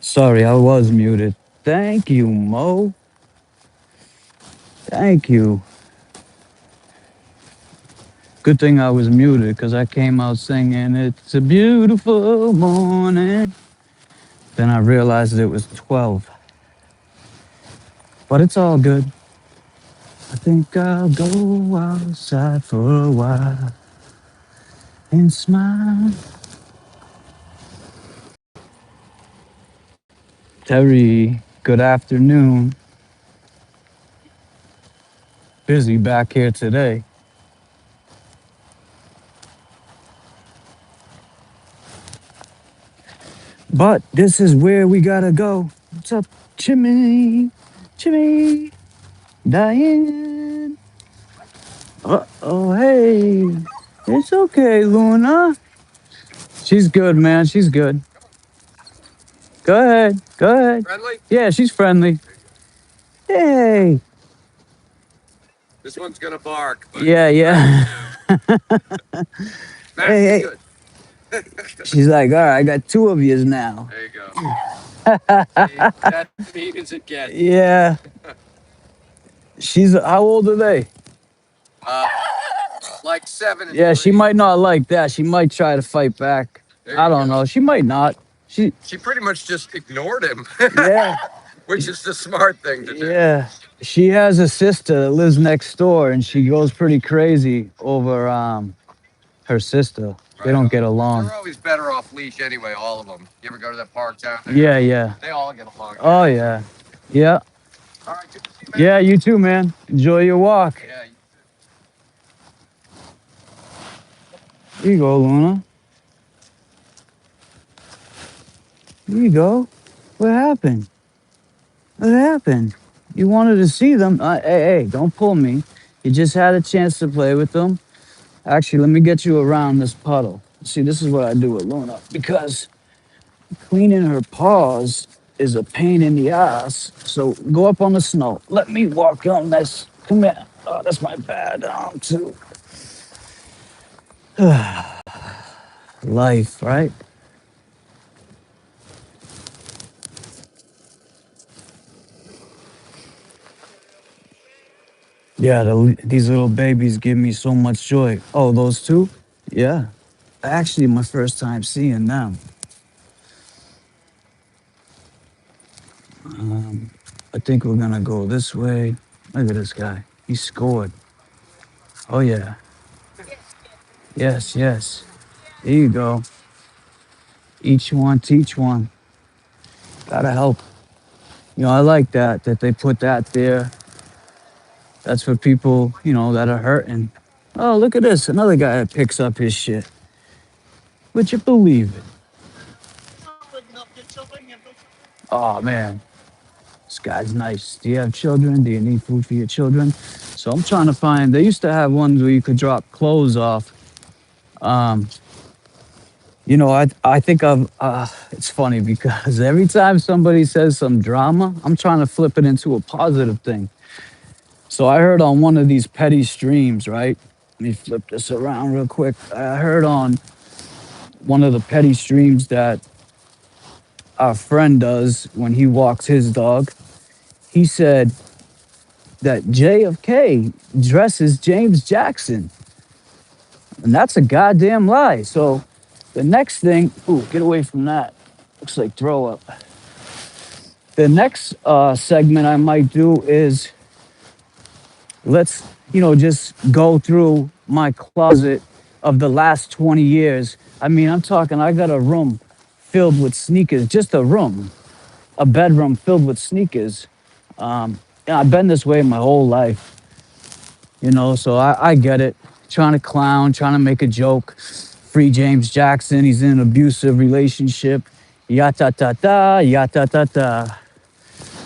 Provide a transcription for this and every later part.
Sorry, I was muted. Thank you, Mo. Thank you. Good thing I was muted because I came out singing, "It's a beautiful morning." Then I realized it was 12. But it's all good. I think I'll go outside for a while and smile. Terry, good afternoon. Busy back here today. But this is where we gotta go. What's up, Jimmy? Jimmy, Diane. Oh, hey. It's okay, Luna. She's good, man. She's good. Go ahead. Go ahead. Friendly? Yeah, she's friendly. Hey. This one's gonna bark. Yeah, yeah. Hey, hey. Good. She's like, all right, I got two of yous now. There you go. That mean as it gets. Yeah. She's, how old are they? Uh, like 7 and Yeah, she 3. might not like that. She might try to fight back. There I you don't go. know. She might not. She, She pretty much just ignored him, yeah, which is the smart thing to do. yeah. She has a sister that lives next door, and she goes pretty crazy over her sister. They Right don't on. get along. They're always better off leash anyway, all of them. You ever go to that park down there? Yeah, yeah. They all get along. Oh yeah, yeah, All right, good to see you, man. yeah. You too, man. Enjoy your walk. Yeah. Here you go, Luna. Here you go. What happened? What happened? You wanted to see them. Hey, don't pull me. You just had a chance to play with them. Actually, let me get you around this puddle. See, this is what I do with Luna because cleaning her paws is a pain in the ass. So go up on the snow. Let me walk on this. Come here. Oh, that's my bad arm too. Life, right? Yeah, these little babies give me so much joy. Oh, those two? Yeah. Actually, my first time seeing them. Um, I think we're gonna go this way. Look at this guy. He scored. Oh yeah. Yes, yes. There you go. Each one, teach one. Gotta help. You know, I like that they put that there. That's for people, that are hurting. Oh, look at this. Another guy that picks up his shit. Would you believe it? Oh man, this guy's nice. Do you have children? Do you need food for your children? So I'm trying to find. They used to have ones where you could drop clothes off. Um, I think of. It's funny because every time somebody says some drama, I'm trying to flip it into a positive thing. So I heard on one of these petty streams, right? Let me flip this around real quick. I heard on one of the petty streams that our friend does when he walks his dog. He said that JFK dresses James Jackson. And that's a goddamn lie. So the next thing, ooh, get away from that. Looks like throw up. The next segment I might do is let's, just go through my closet of the last 20 years. I mean, I'm talking, I got a room filled with sneakers, just a bedroom filled with sneakers. And I've been this way my whole life, so I get it. Trying to clown, trying to make a joke. Free James Jackson, he's in an abusive relationship. Yata ta ta, yata ta ta.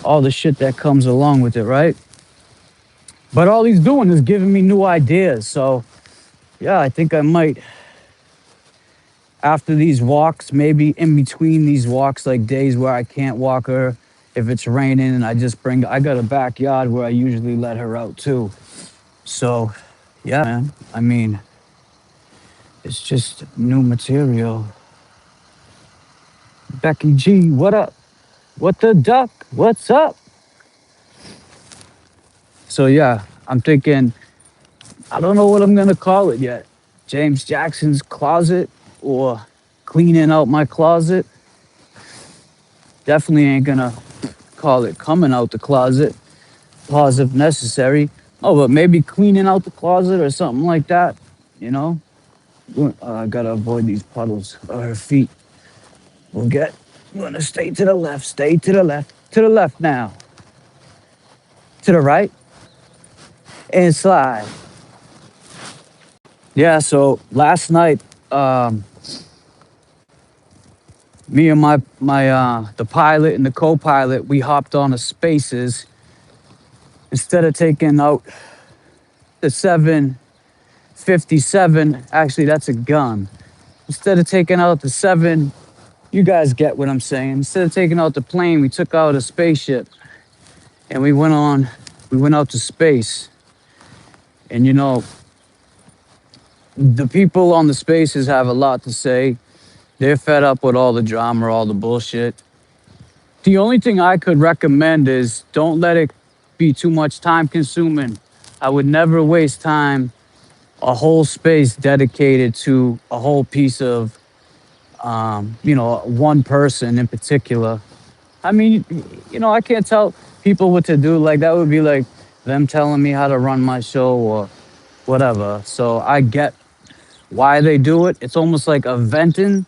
All the shit that comes along with it, right? But all he's doing is giving me new ideas. So, yeah, I think I might, after these walks, maybe in between these walks, like days where I can't walk her, if it's raining, and I got a backyard where I usually let her out too. So, yeah, man. I mean, it's just new material. Becky G, what up? What the duck? What's up? So yeah, I'm thinking, I don't know what I'm gonna call it yet. James Jackson's closet or cleaning out my closet. Definitely ain't gonna call it coming out the closet. Pause if necessary. Oh, but maybe cleaning out the closet or something like that. You know, I gotta avoid these puddles of her feet. We'll get. We're gonna stay to the left. Stay to the left. To the left now. To the right and slide. Yeah. So last night, um, me and my the pilot and the co-pilot, we hopped on a Spaces instead of taking out the 757. Actually, that's a gun. Instead of taking out the seven, you guys get what I'm saying. Instead of taking out the plane, we took out a spaceship and we went on. We went out to space. And you know, the people on the Spaces have a lot to say. They're fed up with all the drama, all the bullshit. The only thing I could recommend is don't let it be too much time consuming. I would never waste time, a whole space dedicated to a whole piece of, one person in particular. I mean, I can't tell people what to do. Like, that would be like them telling me how to run my show or whatever. So I get why they do it. It's almost like a venting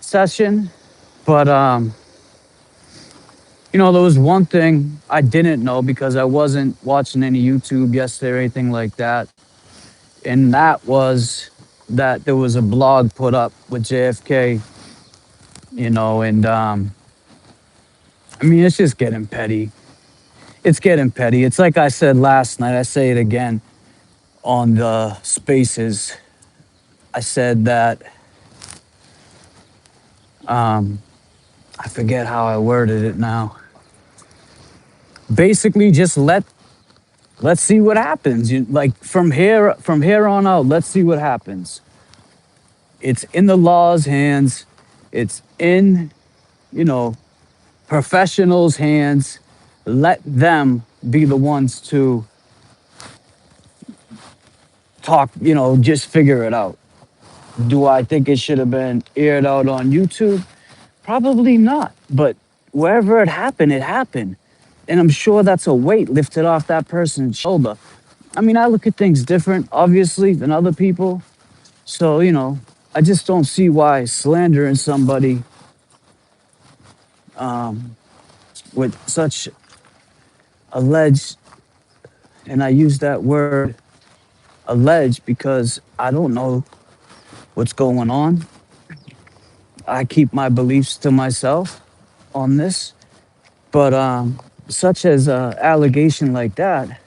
session. But there was one thing I didn't know because I wasn't watching any YouTube yesterday or anything like that. And that was that there was a blog put up with JFK, and I mean, it's just getting petty. It's getting petty. It's like I said last night, I say it again on the Spaces. I said that, I forget how I worded it now. Basically, just let's see what happens. Like from here on out, let's see what happens. It's in the law's hands. It's in, you know, professionals' hands. Let them be the ones to talk, just figure it out. Do I think it should have been aired out on YouTube? Probably not. But wherever it happened, it happened. And I'm sure that's a weight lifted off that person's shoulder. I mean, I look at things different, obviously, than other people. So, I just don't see why slandering somebody with such alleged, and I use that word alleged because I don't know what's going on. I keep my beliefs to myself on this. But such as a allegation like that,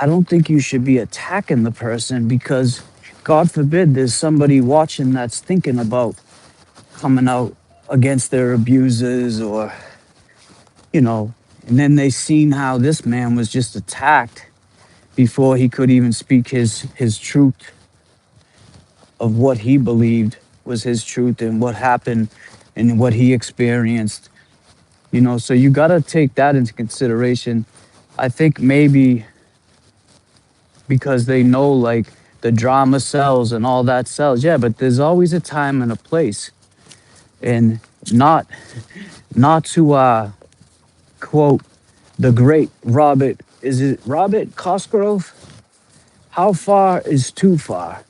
I don't think you should be attacking the person because, God forbid, there's somebody watching that's thinking about coming out against their abusers or, and then they seen how this man was just attacked before he could even speak his truth of what he believed was his truth and what happened and what he experienced. So you got to take that into consideration. I think maybe because they know like the drama sells and all that sells. Yeah, but there's always a time and a place. And not to quote the great Robert, is it Robert Cosgrove? How far is too far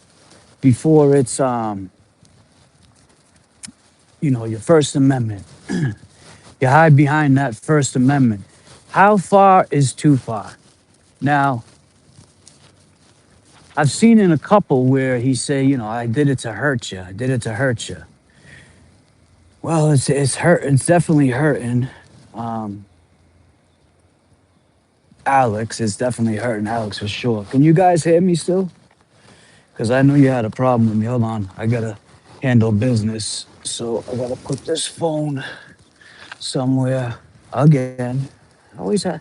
before it's your First Amendment? You hide behind that First Amendment. How far is too far? Now, I've seen in a couple where he say, I did it to hurt you. I did it to hurt you. Well, it's hurt. It's definitely hurting. Um, Alex is definitely hurting Alex for sure. Can you guys hear me still? Because I know you had a problem with me. Hold on, I gotta handle business, so I gotta put this phone somewhere again. I always have.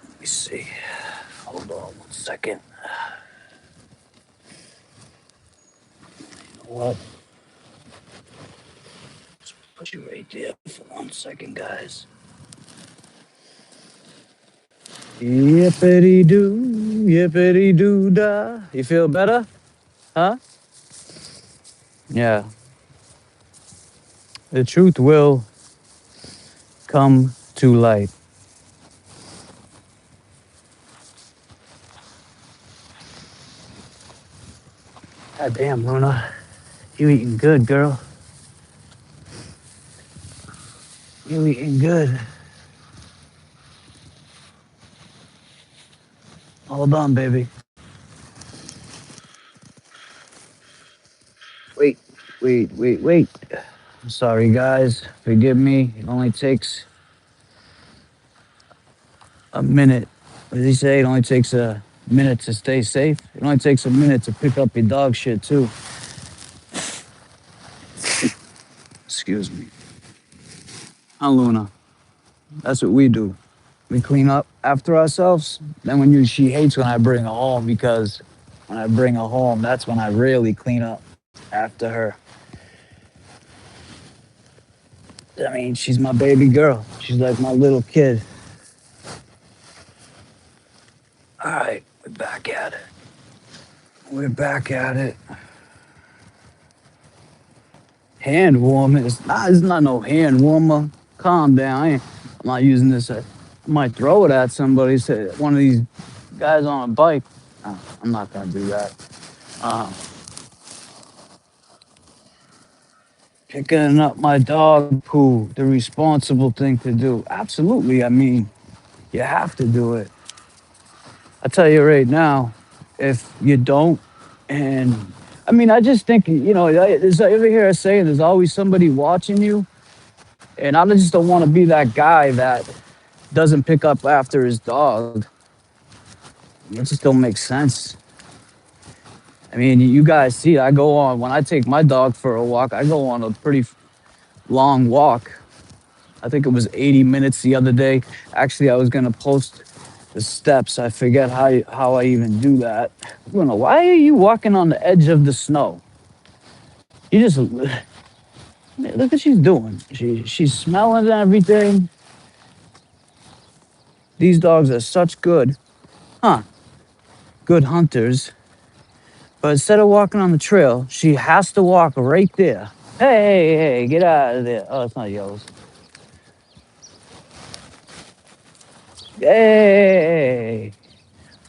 Let me see. Hold on 1 second. What? Put you right there for 1 second, guys. Yippity doo, yippity doo da. You feel better? Huh? Yeah. The truth will come to light. God damn, Luna. You eating good, girl. You eating good. Hold on, baby. Wait, wait. I'm sorry, guys. Forgive me. It only takes a minute. What did he say? It only takes a minute to stay safe. It only takes a minute to pick up your dog shit, too. Excuse me. Huh, Luna? That's what we do. We clean up after ourselves. Then she hates when I bring her home because when I bring her home, that's when I really clean up after her. I mean, she's my baby girl. She's like my little kid. All right, we're back at it. We're back at it. Hand warmer. It's not no hand warmer. Calm down. I'm not using this. I might throw it at somebody. Say one of these guys on a bike. I'm not gonna do that. Uh, Picking up my dog poo, the responsible thing to do. Absolutely. I mean, you have to do it. I tell you right now, if you don't, and I mean, I just think, there's ever hear a saying, there's always somebody watching you. And I just don't want to be that guy that doesn't pick up after his dog. It just don't make sense. I mean, you guys see, when I take my dog for a walk, I go on a pretty long walk. I think it was 80 minutes the other day. Actually, I was going to post the steps. I forget how I even do that. Luna, why are you walking on the edge of the snow? You just look what she's doing. She's smelling everything. These dogs are such good hunters. But instead of walking on the trail, she has to walk right there. Hey, get out of there. Oh, it's not yours. Hey,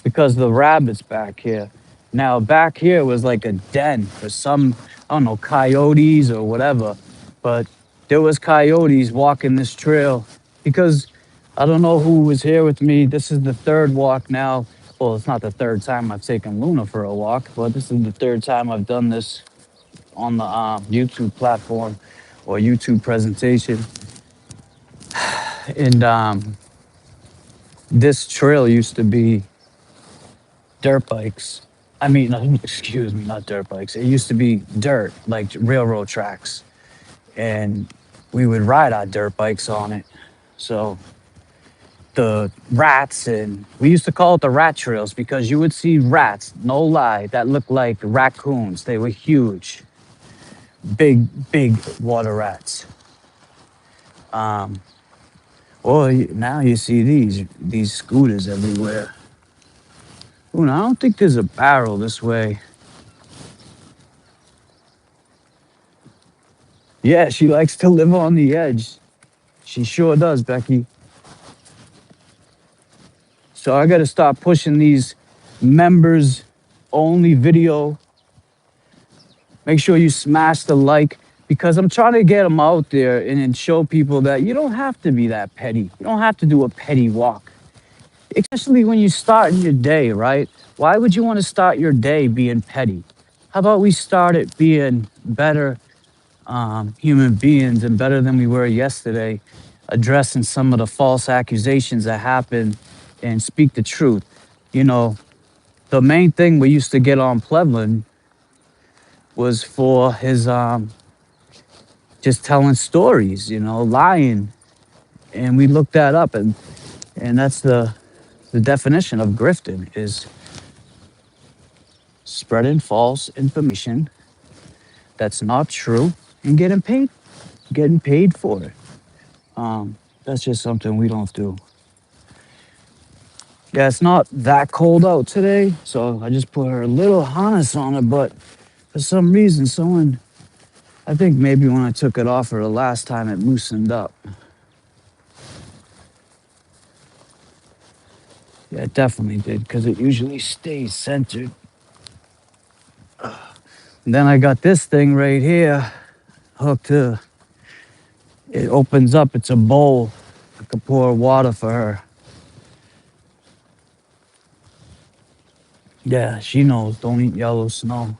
because the rabbits back here. Now, back here was like a den for some, I don't know, coyotes or whatever. But there was coyotes walking this trail because I don't know who was here with me. This is the third walk now. Well, it's not the third time I've taken Luna for a walk, but this is the third time I've done this on the YouTube platform or YouTube presentation. And this trail used to be dirt bikes. I mean, excuse me, not dirt bikes. It used to be dirt, like railroad tracks. And we would ride our dirt bikes on it. So the rats, and we used to call it the rat trails because you would see rats, no lie, that looked like raccoons. They were huge, big water rats. Or now you see these scooters everywhere. Ooh, I don't think there's a barrel this way. Yeah, she likes to live on the edge. She sure does, Becky. So I got to start pushing these members only video. Make sure you smash the like because I'm trying to get them out there and show people that you don't have to be that petty. You don't have to do a petty walk, especially when you start your day, right? Why would you want to start your day being petty? How about we start it being better human beings and better than we were yesterday, addressing some of the false accusations that happened and speak the truth. You know, the main thing we used to get on Plevlin was for his just telling stories, lying. And we looked that up, and that's the definition of grifting is spreading false information that's not true and getting paid getting paid for it. That's just something we don't do. Yeah, it's not that cold out today, so I just put her a little harness on her, but for some reason, I think maybe when I took it off her the last time, it loosened up. Yeah, it definitely did, because it usually stays centered. And then I got this thing right here hooked to, it opens up, it's a bowl. I could pour water for her. Yeah, she knows, don't eat yellow snow.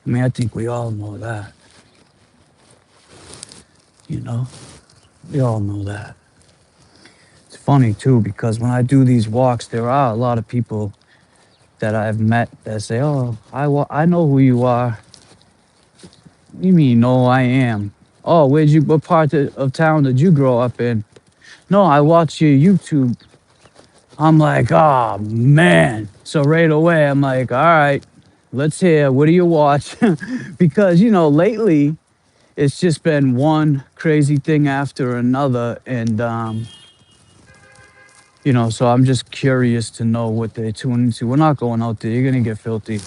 I mean, I think we all know that, you know? We all know that. It's funny too, because when I do these walks, there are a lot of people that I've met that say, "Oh, I know who you are." You mean, no, I am. Oh, what part of town did you grow up in? No, I watch your YouTube. I'm like, oh man. So right away, I'm like, all right, let's hear. What do you watch? Because, lately it's just been one crazy thing after another. And, so I'm just curious to know what they tune into. We're not going out there. You're going to get filthy.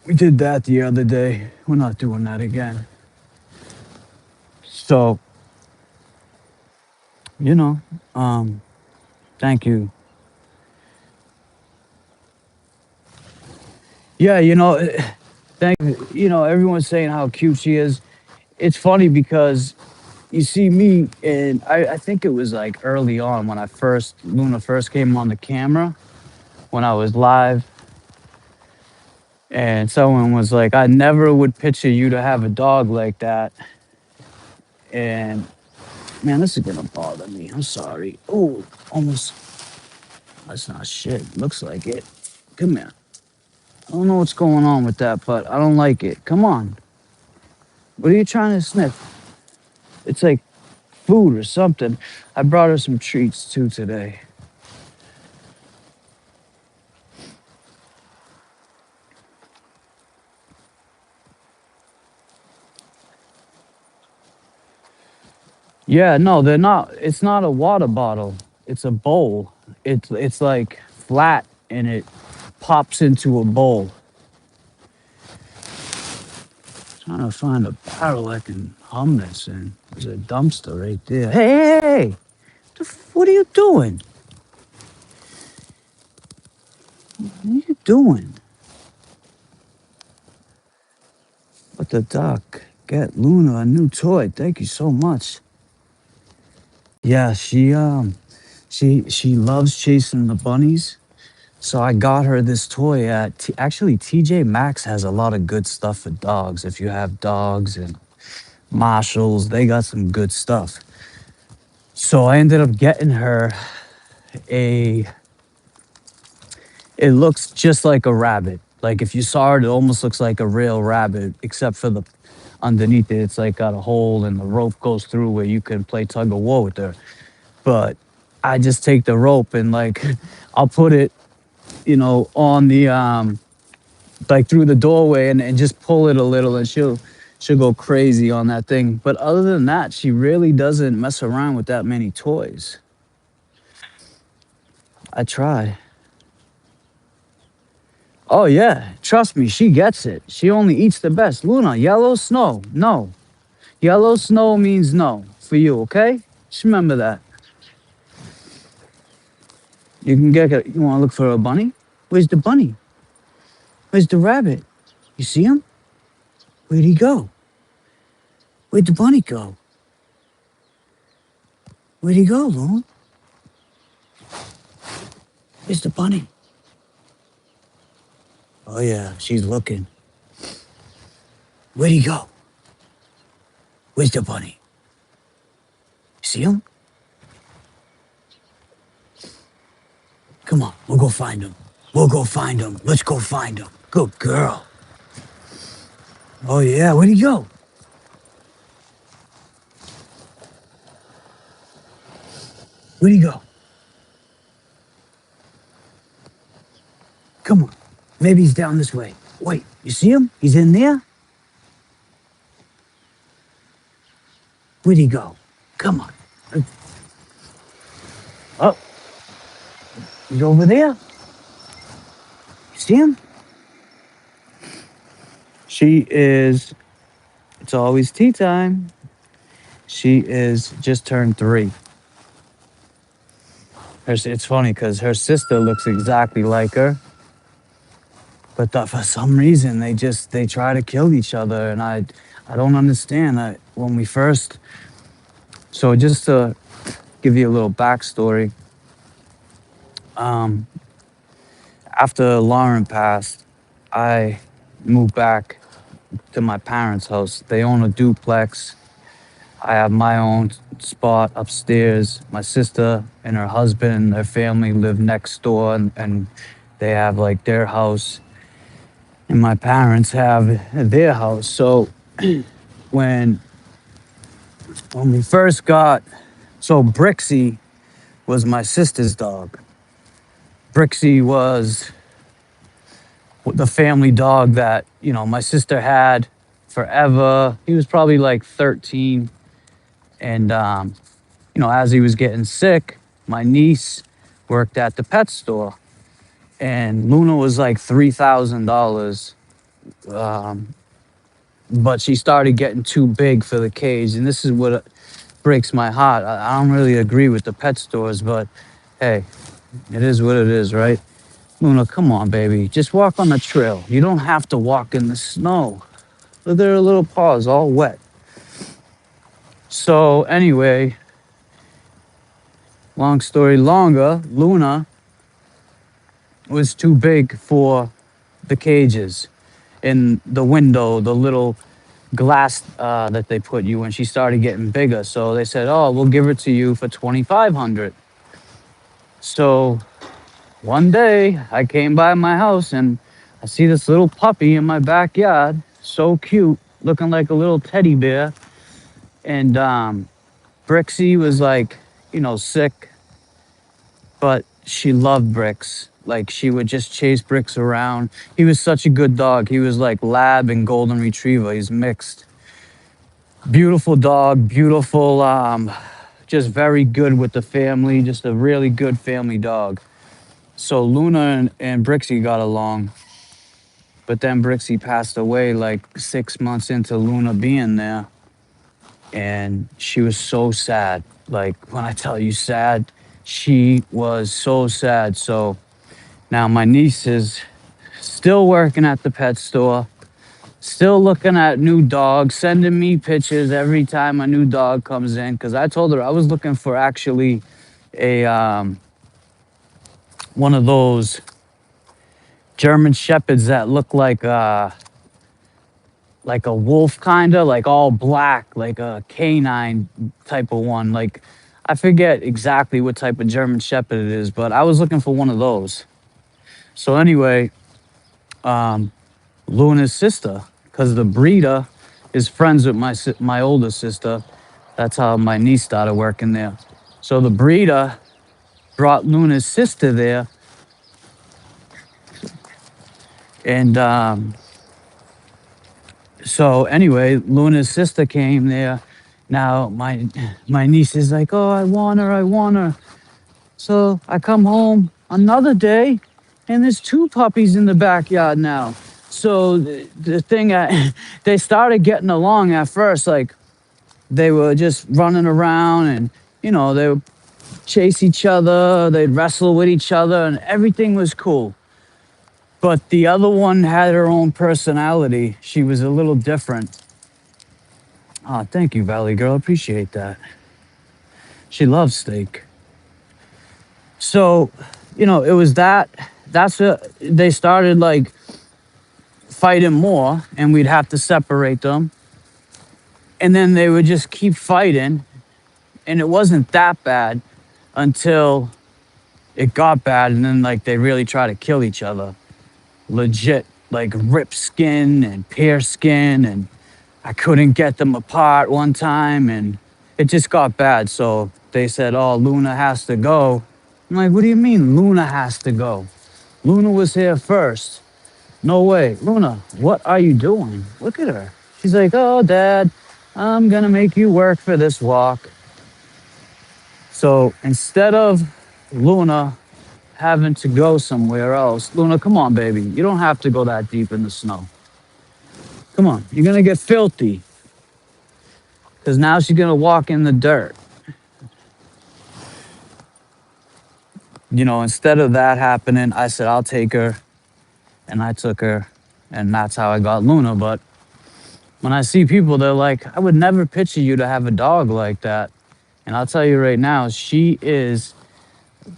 We did that the other day. We're not doing that again. So, you know, um, thank you. Yeah, thank everyone's saying how cute she is. It's funny because you see me, and I think it was like early on when Luna first came on the camera, when I was live, and someone was like, I never would picture you to have a dog like that. And man, this is gonna bother me. I'm sorry. Oh, almost. That's not shit. Looks like it. Come here. I don't know what's going on with that, but I don't like it. Come on. What are you trying to sniff? It's like food or something. I brought her some treats too today. Yeah, no, they're not. It's not a water bottle. It's a bowl. It's like flat and it pops into a bowl. Trying to find a barrel I can hum this in. There's a dumpster right there. Hey! What are you doing? What are you doing? What the duck? Get Luna a new toy. Thank you so much. Yeah, she loves chasing the bunnies. So I got her this toy at actually TJ Maxx has a lot of good stuff for dogs. If you have dogs, and Marshalls, they got some good stuff. So I ended up getting her a it looks just like a rabbit. Like if you saw it almost looks like a real rabbit, except for the underneath it, it's like got a hole and the rope goes through where you can play tug of war with her. But I just take the rope and like I'll put it, on the like through the doorway and just pull it a little and she'll go crazy on that thing. But other than that, she really doesn't mess around with that many toys. I try. Oh yeah, trust me, she gets it. She only eats the best. Luna, yellow snow. No. Yellow snow means no for you, okay? Just remember that. You want to look for a bunny? Where's the bunny? Where's the rabbit? You see him? Where'd he go? Where'd the bunny go? Where'd he go, Luna? Where's the bunny? Oh yeah, she's looking. Where'd he go? Where's the bunny? See him? Come on, we'll go find him. We'll go find him. Let's go find him. Good girl. Oh yeah, where'd he go? Where'd he go? Come on. Maybe he's down this way. Wait, you see him? He's in there? Where'd he go? Come on. Oh, he's over there. You see him? She is, it's always tea time. She is just turned 3. It's funny because her sister looks exactly like her, but for some reason they try to kill each other, and I don't understand. When we first, so just to give you a little backstory, um, after Lauren passed, I moved back to my parents' house. They own a duplex. I have my own spot upstairs. My sister and her husband and their family live next door, and they have like their house, and my parents have their house. So when we first got, so Brixie was my sister's dog. Brixie was the family dog that, my sister had forever. He was probably like 13. And, as he was getting sick, my niece worked at the pet store. And Luna was like $3,000. But she started getting too big for the cage. And this is what breaks my heart. I don't really agree with the pet stores, but hey, it is what it is, right? Luna, come on, baby. Just walk on the trail. You don't have to walk in the snow. Look at her little paws all wet. So anyway, long story longer, Luna was too big for the cages in the window, the little glass that they put you in. She started getting bigger. So they said, oh, we'll give it to you for $2,500. So one day I came by my house and I see this little puppy in my backyard, so cute, looking like a little teddy bear. And Brixie was like, sick, but she loved Brix. Like she would just chase Brix around. He was such a good dog. He was like lab and golden retriever. He's mixed. Beautiful dog, beautiful, just very good with the family, just a really good family dog. So Luna and Brixie got along, but then Brixie passed away like 6 months into Luna being there. And she was so sad. Like when I tell you sad, she was so sad. So now my niece is still working at the pet store, still looking at new dogs, sending me pictures every time a new dog comes in. Because I told her I was looking for actually a one of those German shepherds that look like a wolf, kind of like all black, like a canine type of one. Like I forget exactly what type of German shepherd it is, but I was looking for one of those. So anyway, Luna's sister, because the breeder is friends with my older sister. That's how my niece started working there. So the breeder brought Luna's sister there, and so anyway, Luna's sister came there. Now my niece is like, oh, I want her. So I come home another day, and there's 2 puppies in the backyard now. So the thing, they started getting along at first, like they were just running around, and they would chase each other, they'd wrestle with each other, and everything was cool. But the other one had her own personality. She was a little different. Oh, thank you, Valley Girl. Appreciate that. She loves steak. So, it was that. That's what they started like fighting more, and we'd have to separate them. And then they would just keep fighting, and it wasn't that bad until it got bad, and then like they really try to kill each other. Legit, like rip skin and pierce skin, and I couldn't get them apart one time, and it just got bad. So they said, oh, Luna has to go. I'm like, what do you mean Luna has to go? Luna was here first. No way. Luna, what are you doing? Look at her. She's like, oh, Dad, I'm gonna make you work for this walk. So instead of Luna having to go somewhere else, Luna, come on, baby. You don't have to go that deep in the snow. Come on, you're gonna get filthy because now she's gonna walk in the dirt. Instead of that happening, I said, I'll take her. And I took her. And that's how I got Luna. But when I see people, they're like, I would never picture you to have a dog like that. And I'll tell you right now, she is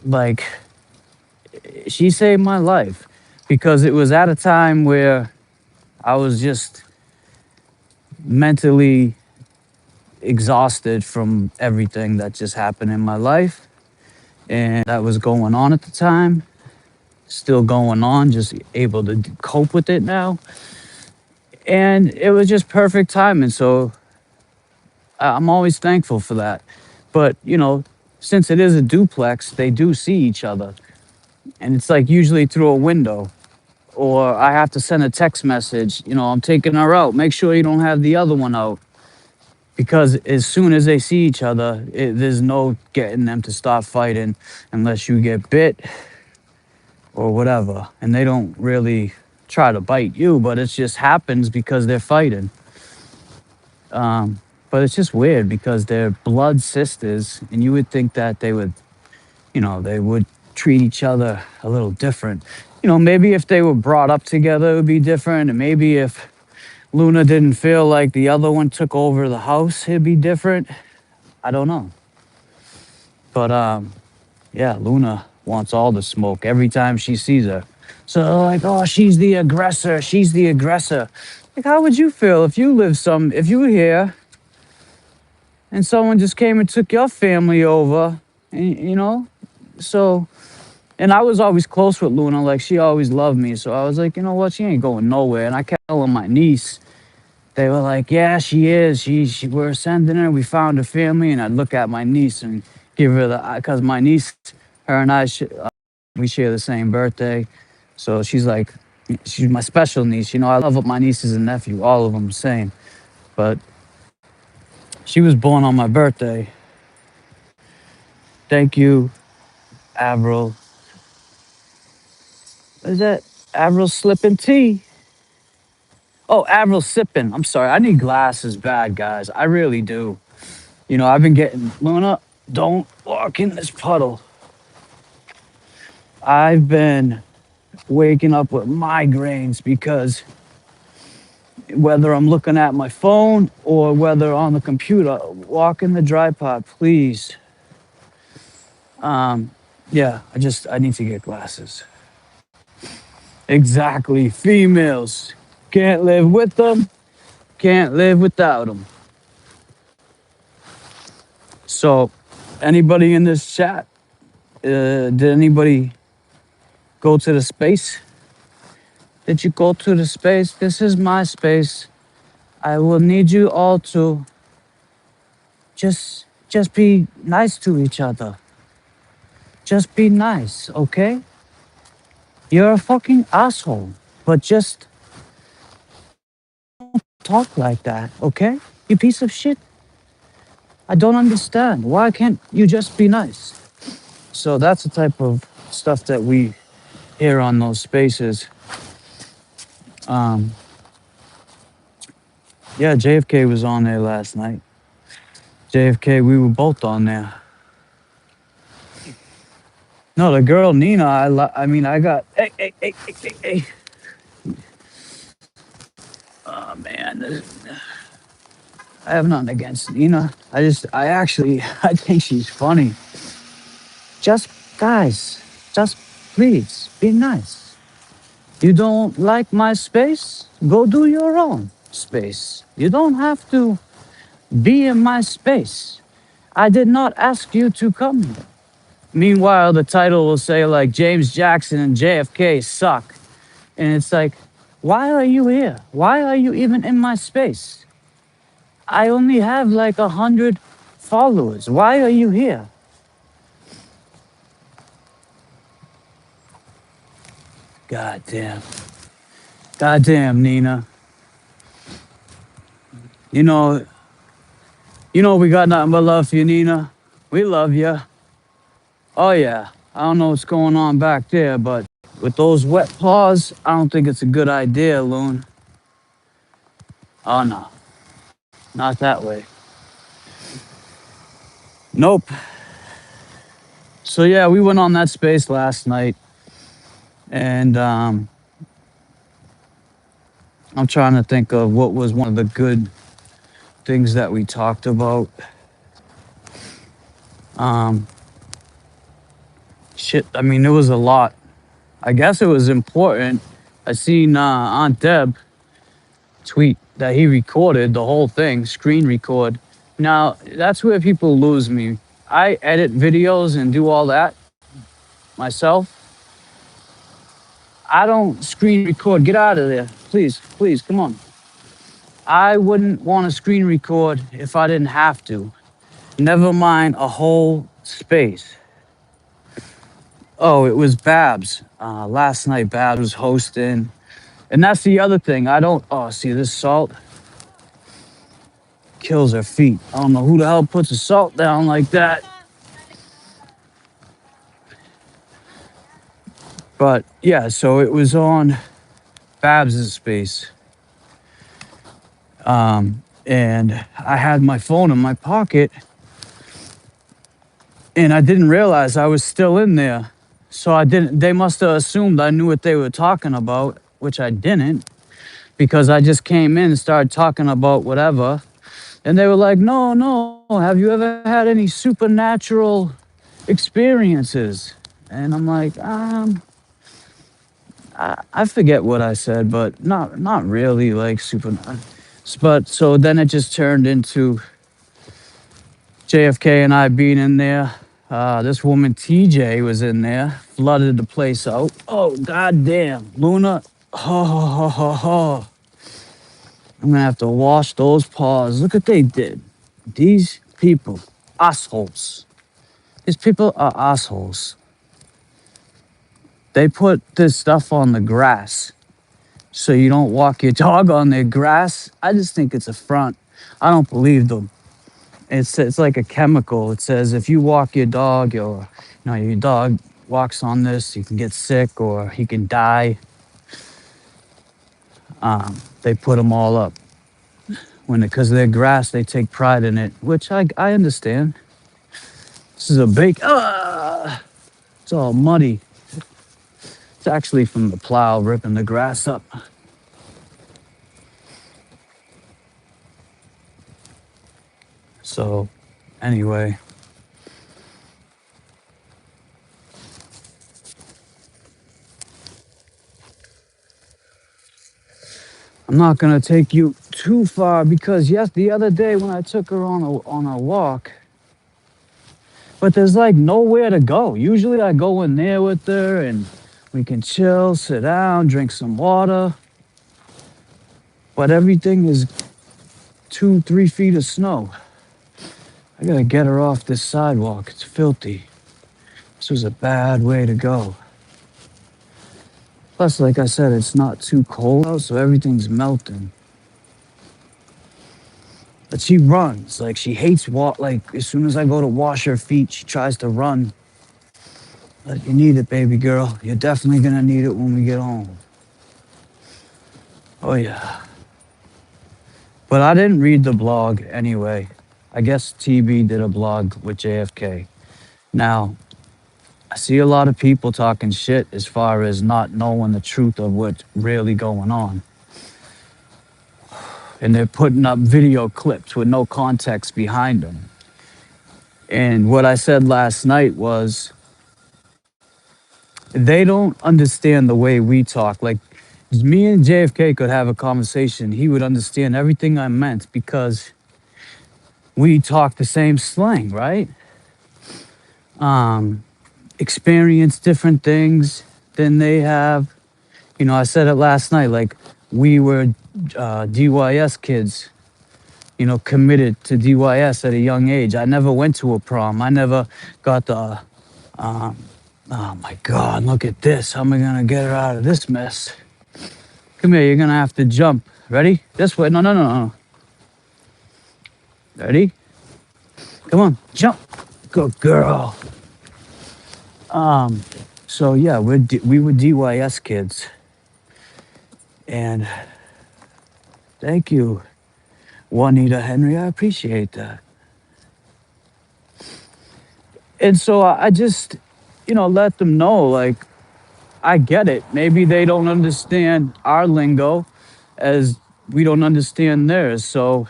like, she saved my life because it was at a time where I was just mentally exhausted from everything that just happened in my life. And that was going on at the time, still going on, just able to cope with it now. And it was just perfect timing. So I'm always thankful for that. But, since it is a duplex, they do see each other. And it's like usually through a window. Or I have to send a text message, I'm taking her out. Make sure you don't have the other one out. Because as soon as they see each other, there's no getting them to stop fighting unless you get bit or whatever. And they don't really try to bite you, but it just happens because they're fighting. But it's just weird because they're blood sisters, and you would think that they would treat each other a little different. Maybe if they were brought up together, it would be different. And maybe if Luna didn't feel like the other one took over the house, it'd be different. I don't know. But yeah, Luna wants all the smoke every time she sees her. So like, oh, she's the aggressor. She's the aggressor. Like, how would you feel if you were here and someone just came and took your family over, and. So, and I was always close with Luna, like she always loved me. So I was like, you know what, she ain't going nowhere. And I kept telling my niece, they were like, yeah, she is. We're sending her. We found a family. And I'd look at my niece and give her because my niece, her and I, we share the same birthday. So she's like, she's my special niece. I love my nieces and nephew, all of them the same. But she was born on my birthday. Thank you, Avril. Is that Avril slipping tea? Oh, Avril sipping. I'm sorry. I need glasses bad, guys. I really do. I've been getting Luna, don't walk in this puddle. I've been waking up with migraines because whether I'm looking at my phone or whether on the computer, walk in the dry pot, please. Yeah, I need to get glasses. Exactly. Females. Can't live with them, can't live without them. So, anybody in this chat, did anybody go to the space? Did you go to the space? This is my space. I will need you all to just be nice to each other. Just be nice, okay? You're a fucking asshole, but just talk like that, okay? You piece of shit. I don't understand. Why can't you just be nice? So that's the type of stuff that we hear on those spaces. Um, yeah, JFK was on there last night. JFK, we were both on there. No, the girl Nina, I mean, I got. Hey. Oh man, I have nothing against Nina. I think she's funny. Just guys, just please be nice. You don't like my space? Go do your own space. You don't have to be in my space. I did not ask you to come here. Meanwhile, the title will say like James Jackson and JFK suck. And it's like, why are you here? Why are you even in my space? I only have like 100 followers. Why are you here? God damn. God damn, Nina. You know, You know we got nothing but love for you, Nina. We love you. Oh yeah. I don't know what's going on back there, but with those wet paws, I don't think it's a good idea, Loon. Oh no, not that way. Nope. So yeah, we went on that space last night, and I'm trying to think of what was one of the good things that we talked about. Um, shit, I mean, there was a lot. I guess it was important. I seen Aunt Deb tweet that he recorded the whole thing, screen record. Now, that's where people lose me. I edit videos and do all that myself. I don't screen record. Get out of there. Please, please, come on. I wouldn't want to screen record if I didn't have to. Never mind a whole space. Oh, it was Babs. Last night, Babs was hosting. And that's the other thing. I don't, oh, see, this salt kills her feet. I don't know who the hell puts the salt down like that. But yeah, so it was on Babs's space. And I had my phone in my pocket and I didn't realize I was still in there. So I didn't, they must have assumed I knew what they were talking about, which I didn't, because I just came in and started talking about whatever. And they were like, no, no, have you ever had any supernatural experiences? And I'm like, I forget what I said, but not really like super. But so then it just turned into JFK and I being in there. This woman TJ was in there, flooded the place out. Oh goddamn, Luna. Oh. I'm gonna have to wash those paws. Look what they did. These people, assholes. These people are assholes. They put this stuff on the grass so you don't walk your dog on their grass. I just think it's a front. I don't believe them. It's like a chemical. It says if you walk your dog or your dog walks on this, you can get sick or he can die. They put them all up. Because they're grass, they take pride in it, which I understand. This is a big, it's all muddy. It's actually from the plow ripping the grass up. So, anyway. I'm not gonna take you too far because yes, the other day when I took her on a walk, but there's like nowhere to go. Usually I go in there with her and we can chill, sit down, drink some water. But everything is 2-3 feet of snow. I gotta get her off this sidewalk. It's filthy. This was a bad way to go. Plus, like I said, it's not too cold out, so everything's melting. But she runs. Like, she hates like, as soon as I go to wash her feet, she tries to run. But you need it, baby girl. You're definitely gonna need it when we get home. Oh, yeah. But I didn't read the blog anyway. I guess TB did a blog with JFK. Now, I see a lot of people talking shit as far as not knowing the truth of what's really going on. And they're putting up video clips with no context behind them. And what I said last night was, they don't understand the way we talk. Like, me and JFK could have a conversation. He would understand everything I meant because we talk the same slang, right? Experience different things than they have. I said it last night, like we were DYS kids, committed to DYS at a young age. I never went to a prom. I never got the, oh my God, look at this. How am I gonna get her out of this mess? Come here, you're gonna have to jump. Ready? This way, no. Ready? Come on, jump. Good girl. Um, so yeah, we were DYS kids, and thank you, Juanita Henry. I appreciate that. And so I just, let them know, like, I get it. Maybe they don't understand our lingo as we don't understand theirs. So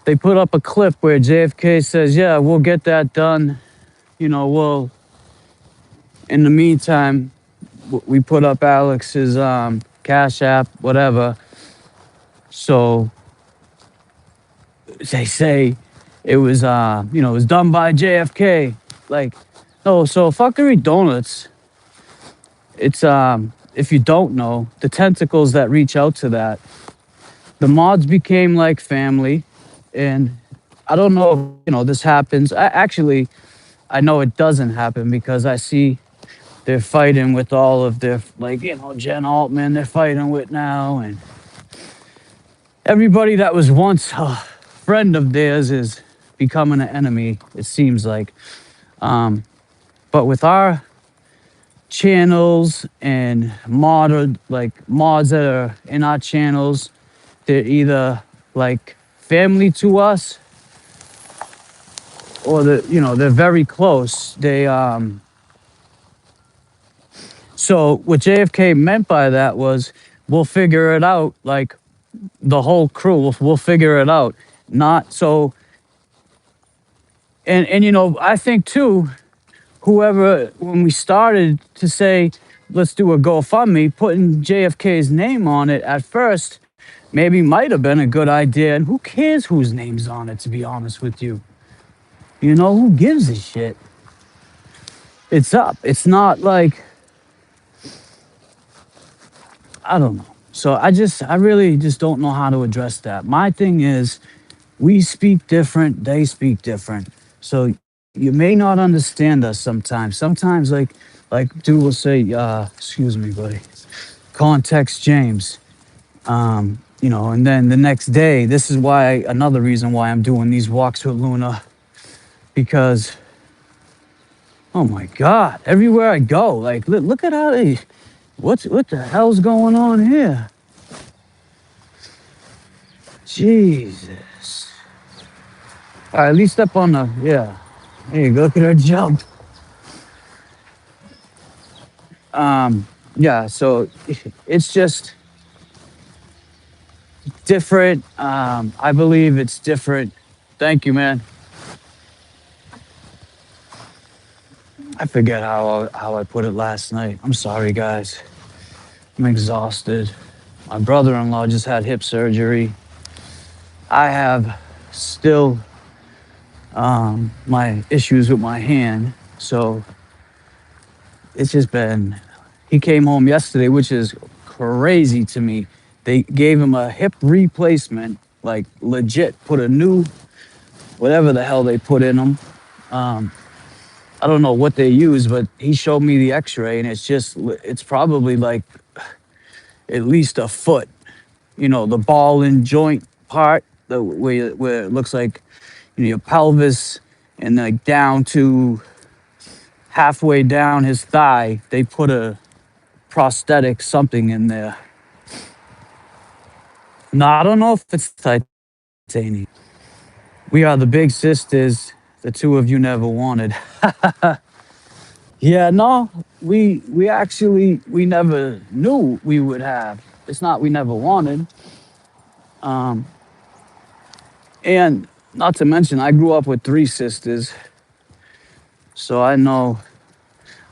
they put up a clip where JFK says, "Yeah, we'll get that done. We'll, in the meantime, we put up Alex's Cash App, whatever." So they say it was done by JFK. Like, no, so fuckery donuts. It's if you don't know, the tentacles that reach out to that, the mods became like family. And I don't know if this happens. I know it doesn't happen because I see they're fighting with all of their, like, Jen Altman, they're fighting with now, and everybody that was once a friend of theirs is becoming an enemy, it seems like. But with our channels and mods that are in our channels, they're either like family to us, or they're very close. So what JFK meant by that was, we'll figure it out, like the whole crew, we'll figure it out. Not so. And I think too, whoever, when we started to say, let's do a GoFundMe, putting JFK's name on it at first maybe might have been a good idea. And who cares whose name's on it, to be honest with you? Who gives a shit? It's up. It's not like, I don't know. So I really just don't know how to address that. My thing is, we speak different, they speak different. So you may not understand us sometimes. Sometimes, like dude will say, excuse me, buddy, context James. And then the next day, this is why, another reason why I'm doing these walks with Luna, because, oh my God, everywhere I go, like, look at how what the hell's going on here? Jesus. All right, at least up on the, yeah. There you go, look at her jump. Yeah, so it's just different. I believe it's different. Thank you, man. I forget how I put it last night. I'm sorry, guys. I'm exhausted. My brother-in-law just had hip surgery. I have still my issues with my hand, so it's just been. He came home yesterday, which is crazy to me. They gave him a hip replacement, like legit. Put a new, whatever the hell they put in him. I don't know what they use, but he showed me the X-ray, and it's probably like at least a foot. The ball and joint part, where it looks like your pelvis, and like down to halfway down his thigh, they put a prosthetic something in there. Now I don't know if it's titanium. We are the big sisters, the two of you never wanted. Yeah, no, we actually we never knew we would have. It's not we never wanted. Um, and not to mention, I grew up with three sisters, so I know.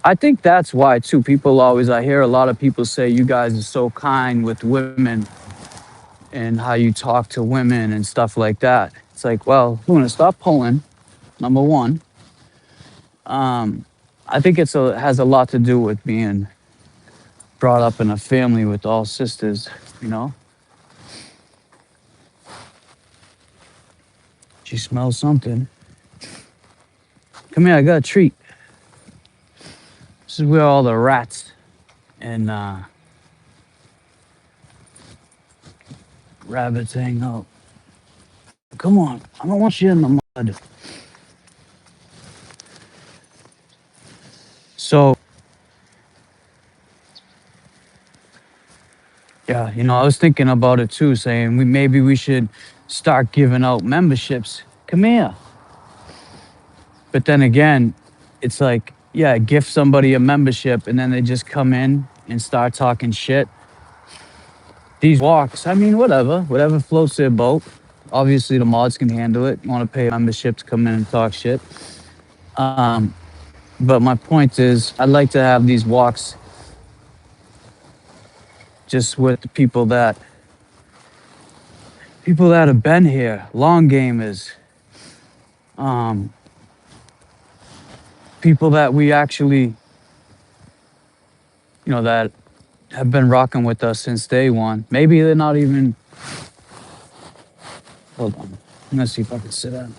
I think that's why too. I hear a lot of people say you guys are so kind with women and how you talk to women and stuff like that. It's like, well, Luna, stop pulling. Number one, I think has a lot to do with being brought up in a family with all sisters. You know, she smells something. Come here, I got a treat. This is where all the rats and rabbits hang out. Come on, I don't want you in the mud. So yeah, I was thinking about it too, saying maybe we should start giving out memberships. Come here. But then again, it's like, yeah, gift somebody a membership and then they just come in and start talking shit. These walks, I mean, whatever floats their boat. Obviously, the mods can handle it. Want to pay a membership to come in and talk shit. Um, but my point is, I'd like to have these walks just with the people that have been here, long gamers, um, people that we actually, that have been rocking with us since day one. Maybe they're not even. Hold on, I'm gonna see if I can sit down.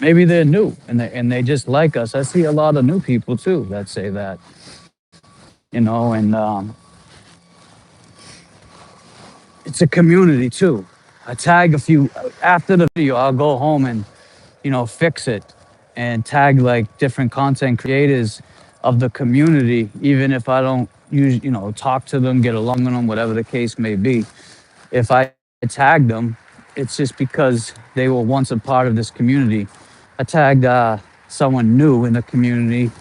Maybe they're new and they just like us. I see a lot of new people too that say that, and it's a community too. I tag a few after the video. I'll go home and fix it and tag like different content creators of the community, even if I don't use talk to them, get along with them, whatever the case may be. If I tag them, it's just because they were once a part of this community. I tagged someone new in the community,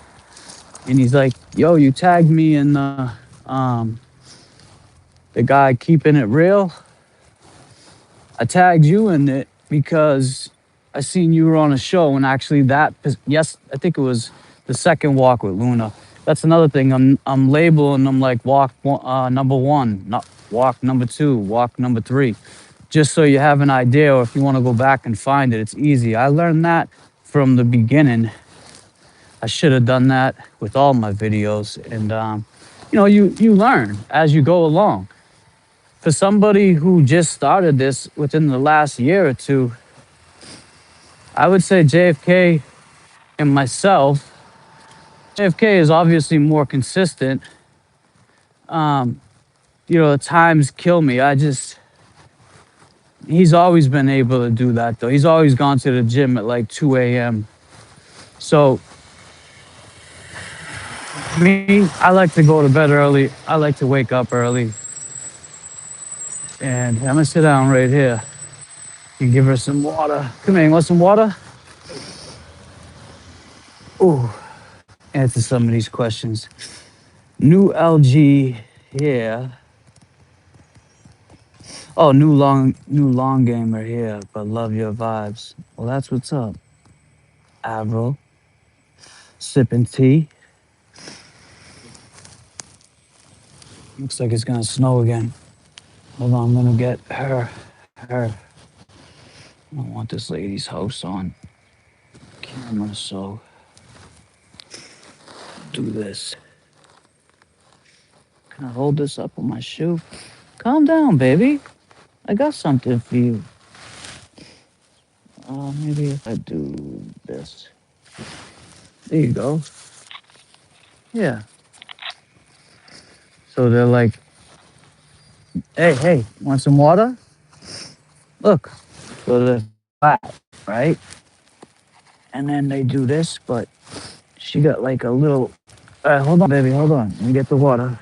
and he's like, "Yo, you tagged me in the guy keeping it real. I tagged you in it because I seen you were on a show, and actually yes, I think it was the second walk with Luna. That's another thing. I'm labeling them like walk number one, not walk number two, walk number three, just so you have an idea, or if you want to go back and find it, it's easy. I learned that from the beginning. I should have done that with all my videos, and you learn as you go along. For somebody who just started this within the last year or two, I would say JFK and myself. JFK is obviously more consistent. Um, times kill me. He's always been able to do that though. He's always gone to the gym at like 2 a.m. So me, I like to go to bed early. I like to wake up early. And I'm gonna sit down right here and give her some water. Come here, you want some water? Ooh, answer some of these questions. New LG here. Oh, new long gamer here, but love your vibes. Well, that's what's up. Avril, sipping tea. Looks like it's gonna snow again. Hold on, I'm gonna get her. I don't want this lady's house on camera, so do this. Can I hold this up with my shoe? Calm down, baby. I got something for you. Maybe if I do this. There you go. Yeah. So they're like, hey, want some water? Look. So they're flat, right? And then they do this, but she got like a little. All right, hold on, baby, hold on. Let me get the water.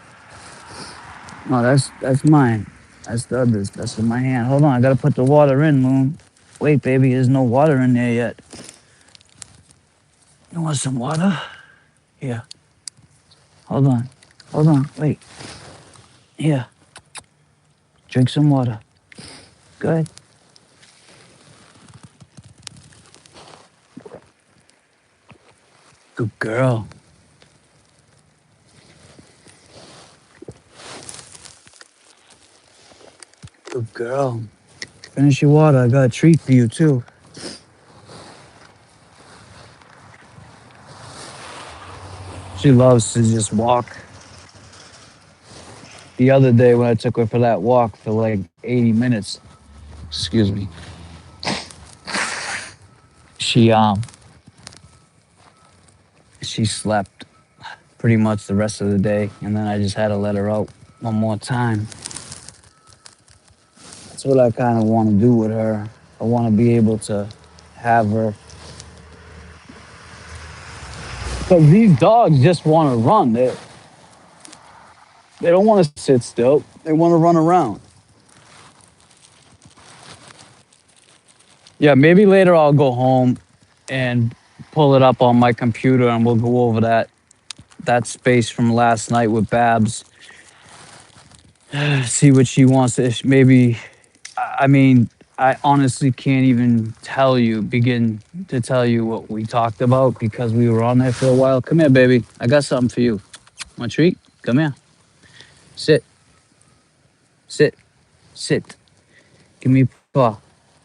No, that's mine. That's the others. That's in my hand. Hold on, I gotta put the water in, Moon. Wait, baby, there's no water in there yet. You want some water? Here. Hold on. Hold on. Wait. Here. Drink some water. Good. Good girl. Good girl. Finish your water. I got a treat for you too. She loves to just walk. The other day when I took her for that walk for like 80 minutes, excuse me, she she slept pretty much the rest of the day, and then I just had to let her out one more time. That's what I kind of want to do with her. I want to be able to have her Because these dogs just want to run. They don't want to sit still. They want to run around. Yeah, maybe later I'll go home and pull it up on my computer and we'll go over that space from last night with Babs. See what she wants to maybe. I mean, I honestly can't even begin to tell you what we talked about because we were on there for a while. Come here, baby. I got something for you. Want a treat? Come here. Sit, sit, sit. Give me a paw.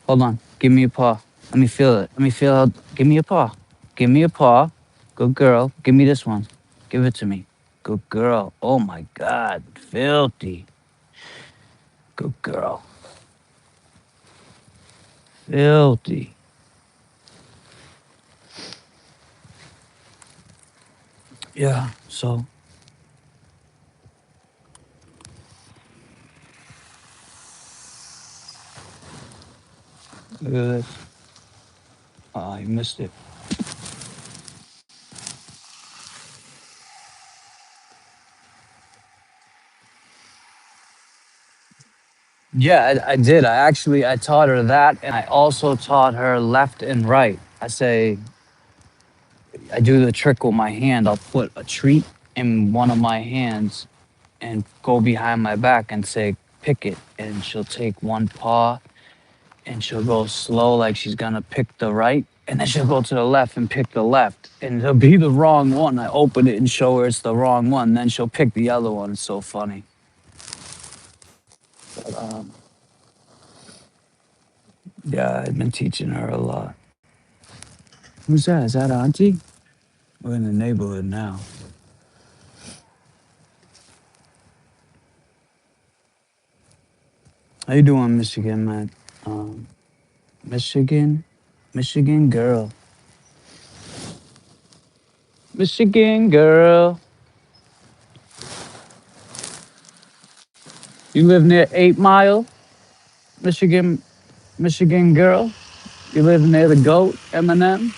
Hold on. Give me a paw. Let me feel it. Let me feel how. Give me a paw. Give me a paw. Good girl. Give me this one. Give it to me. Good girl. Oh my God. Filthy. Good girl. Filthy. Yeah. So, look at this. Oh, you missed it. Yeah, I did. I taught her that, and I also taught her left and right. I do the trick with my hand. I'll put a treat in one of my hands and go behind my back and say, pick it. And she'll take one paw and she'll go slow like she's gonna pick the right. And then she'll go to the left and pick the left. And it'll be the wrong one. I open it and show her it's the wrong one. Then she'll pick the other one. It's so funny. But, yeah, I've been teaching her a lot. Who's that? Is that Auntie? We're in the neighborhood now. How you doing, Michigan, man? Um, Michigan, Michigan girl, Michigan girl. You live near 8 Mile, Michigan, Michigan girl. You live near the goat, Eminem.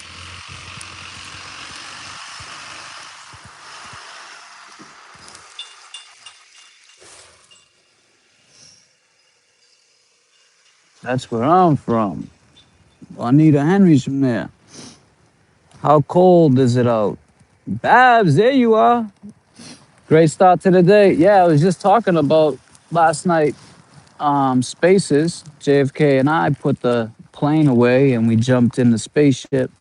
That's where I'm from. Juanita Henry's from there. How cold is it out? Babs, there you are. Great start to the day. Yeah, I was just talking about last night. Spaces. JFK and I put the plane away, and we jumped in the spaceship,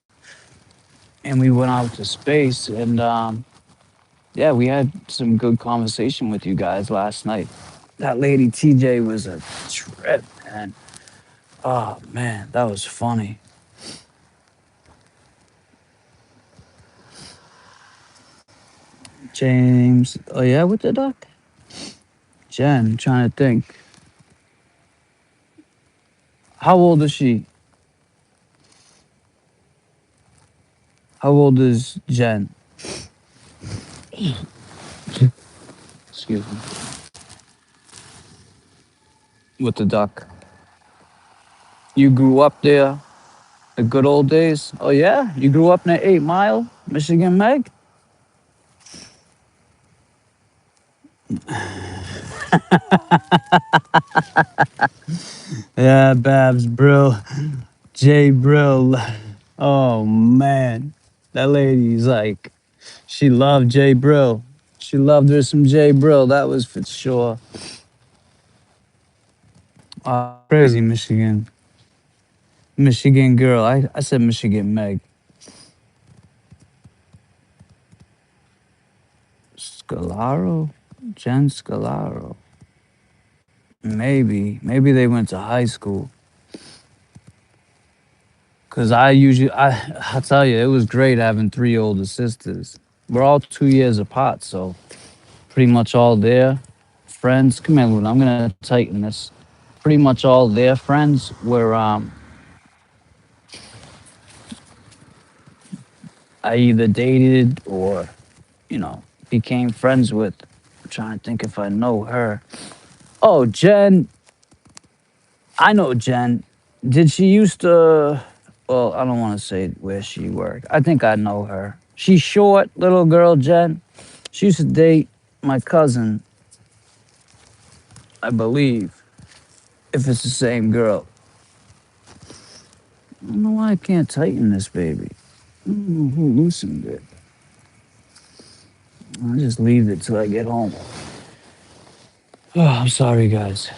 and we went out to space. And yeah, we had some good conversation with you guys last night. That lady TJ was a trip, man. Oh man, that was funny. James. Oh yeah, with the duck. Jen. I'm trying to think. How old is she? How old is Jen? Excuse me. With the duck. You grew up there, the good old days. Oh yeah, you grew up near 8 Mile, Michigan, Meg. Yeah, Babs Brill, Jay Brill. Oh man, that lady's like, she loved Jay Brill. She loved her some Jay Brill. That was for sure. Crazy Michigan, Michigan girl. I said Michigan Meg. Scalaro, Jen Scalaro. Maybe they went to high school. Cause I tell you, it was great having three older sisters. We're all 2 years apart, so pretty much all their friends. Come here, Luna. I'm gonna tighten this. Pretty much all their friends were I either dated or became friends with. I'm trying to think if I know her. Oh, Jen. I know Jen. Did she used to? Well, I don't want to say where she worked. I think I know her. She's short, little girl, Jen. She used to date my cousin, I believe, if it's the same girl. I don't know why I can't tighten this baby. I don't know who loosened it. I'll just leave it till I get home. Oh, I'm sorry, guys.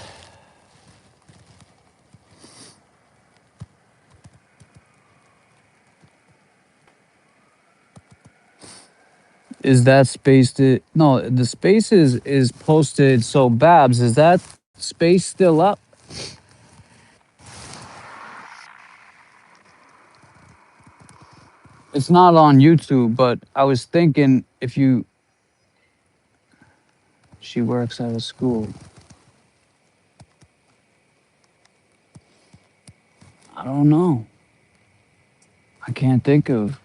Is that spaced it? No, the space is posted. So Babs, is that space still up? It's not on YouTube, but I was thinking if you she works at a school. I don't know. I can't think of.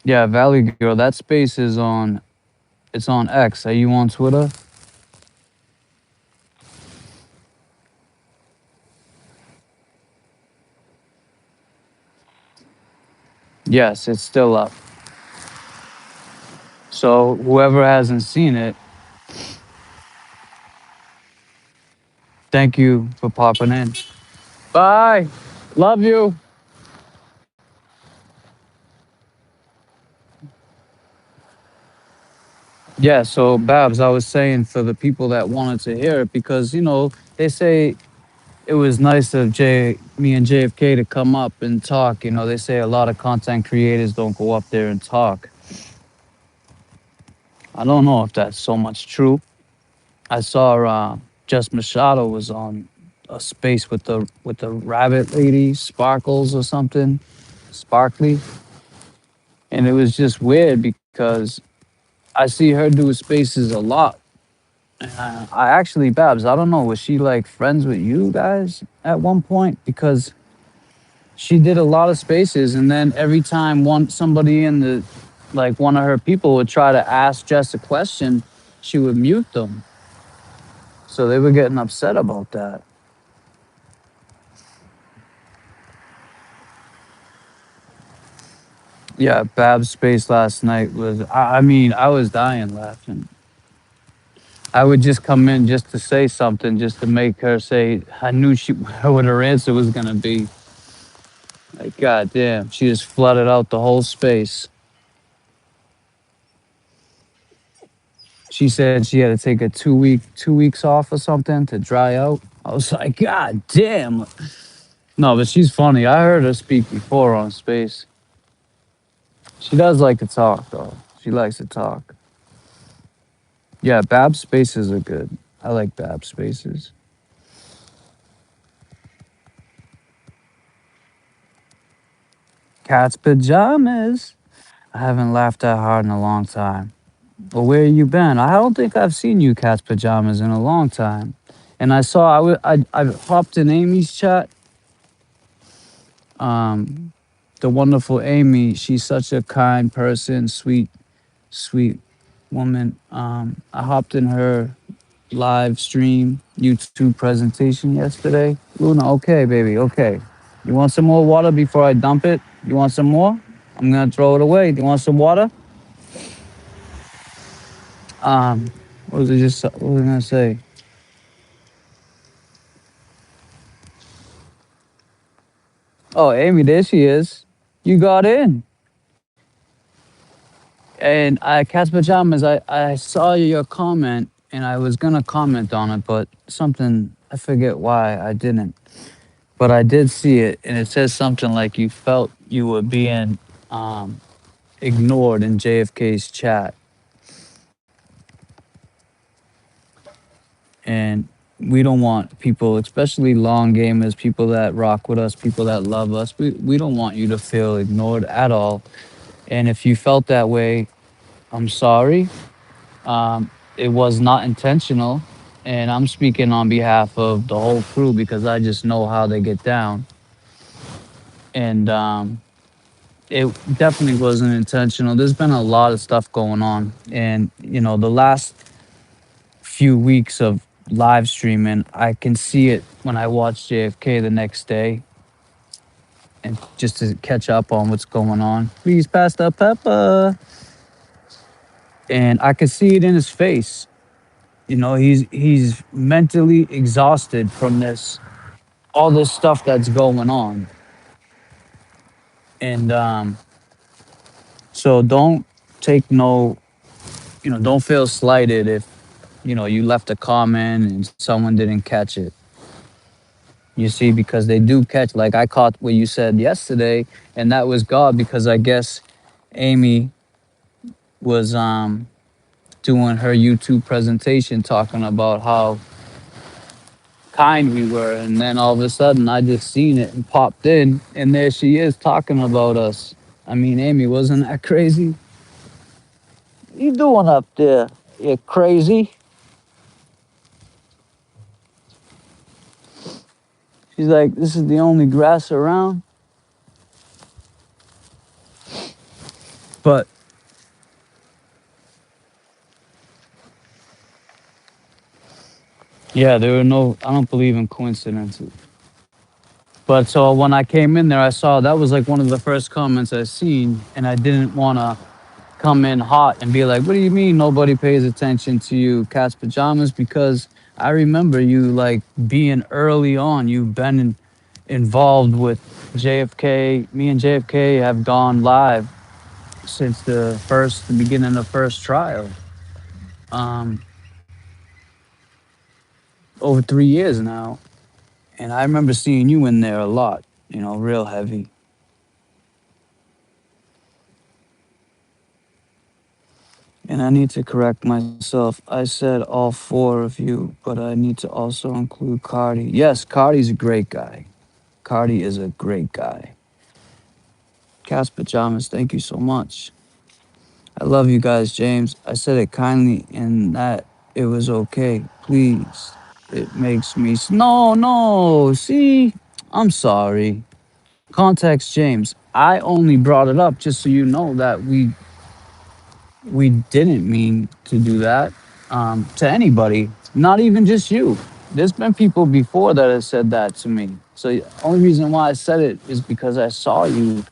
Yeah, Valley Girl, that space is on it's on X. Are you on Twitter? Yes, it's still up. So whoever hasn't seen it, thank you for popping in. Bye. Love you. Yeah, so Babs, I was saying for the people that wanted to hear it because, they say it was nice of me and JFK to come up and talk. They say a lot of content creators don't go up there and talk. I don't know if that's so much true. I saw Just Machado was on a space with the rabbit lady, Sparkles or something, Sparkly, and it was just weird because I see her do spaces a lot. I actually, Babs, I don't know, was she like friends with you guys at one point? Because she did a lot of spaces, and then every time somebody in the like one of her people would try to ask Jess a question, she would mute them. So they were getting upset about that. Yeah, Bab's space last night was. I mean, I was dying laughing. I would just come in just to say something, just to make her say. I knew she what her answer was gonna be. Like, God damn, she just flooded out the whole space. She said she had to take a 2 weeks off or something to dry out. I was like, God damn. No, but she's funny. I heard her speak before on space. She does like to talk though. She likes to talk. Yeah, Bab's spaces are good. I like Bab's spaces. Cat's pajamas. I haven't laughed that hard in a long time. Well, where you been? I don't think I've seen you, Cat's pajamas, in a long time. And I saw I hopped in Amy's chat. Um, the wonderful Amy. She's such a kind person, sweet woman. I hopped in her live stream YouTube presentation yesterday. Luna, okay, baby, okay. You want some more water before I dump it? You want some more? I'm gonna throw it away. Do you want some water? Um, what was I gonna say? Oh, Amy, there she is. You got in. And I, Cat's Pajamas, I saw your comment and I was gonna comment on it, but something, I forget why I didn't. But I did see it and it says something like you felt you were being um, ignored in JFK's chat. And we don't want people, especially long gamers, people that rock with us, people that love us, we don't want you to feel ignored at all. And if you felt that way, I'm sorry. It was not intentional. And I'm speaking on behalf of the whole crew because I just know how they get down. And it definitely wasn't intentional. There's been a lot of stuff going on. And, the last few weeks of live streaming. I can see it when I watch JFK the next day and just to catch up on what's going on. Please pass the pepper. And I could see it in his face. You know, he's mentally exhausted from this all this stuff that's going on. And so don't take no, don't feel slighted if, you left a comment and someone didn't catch it. You see, because they do catch, like I caught what you said yesterday, and that was God because I guess Amy was doing her YouTube presentation talking about how kind we were, and then all of a sudden I just seen it and popped in, and there she is talking about us. I mean, Amy, wasn't that crazy? What you doing up there? You crazy? She's like, this is the only grass around. But yeah, there were no. I don't believe in coincidences. But so when I came in there, I saw that was like one of the first comments I seen, and I didn't want to come in hot and be like, "What do you mean nobody pays attention to you, Cat's Pajamas?" Because I remember you like being early on. You've been involved with JFK. Me and JFK have gone live since the beginning of first trial. Um, over 3 years now, and I remember seeing you in there a lot. Real heavy. And I need to correct myself. I said all four of you, but I need to also include Cardi. Yes, Cardi's a great guy. Cardi is a great guy. Cat's Pajamas, thank you so much. I love you guys, James. I said it kindly in that it was okay. Please. It makes me. No, no. See, I'm sorry. Context, James. I only brought it up just so you know that we didn't mean to do that to anybody, not even just you. There's been people before that have said that to me. So the only reason why I said it is because I saw you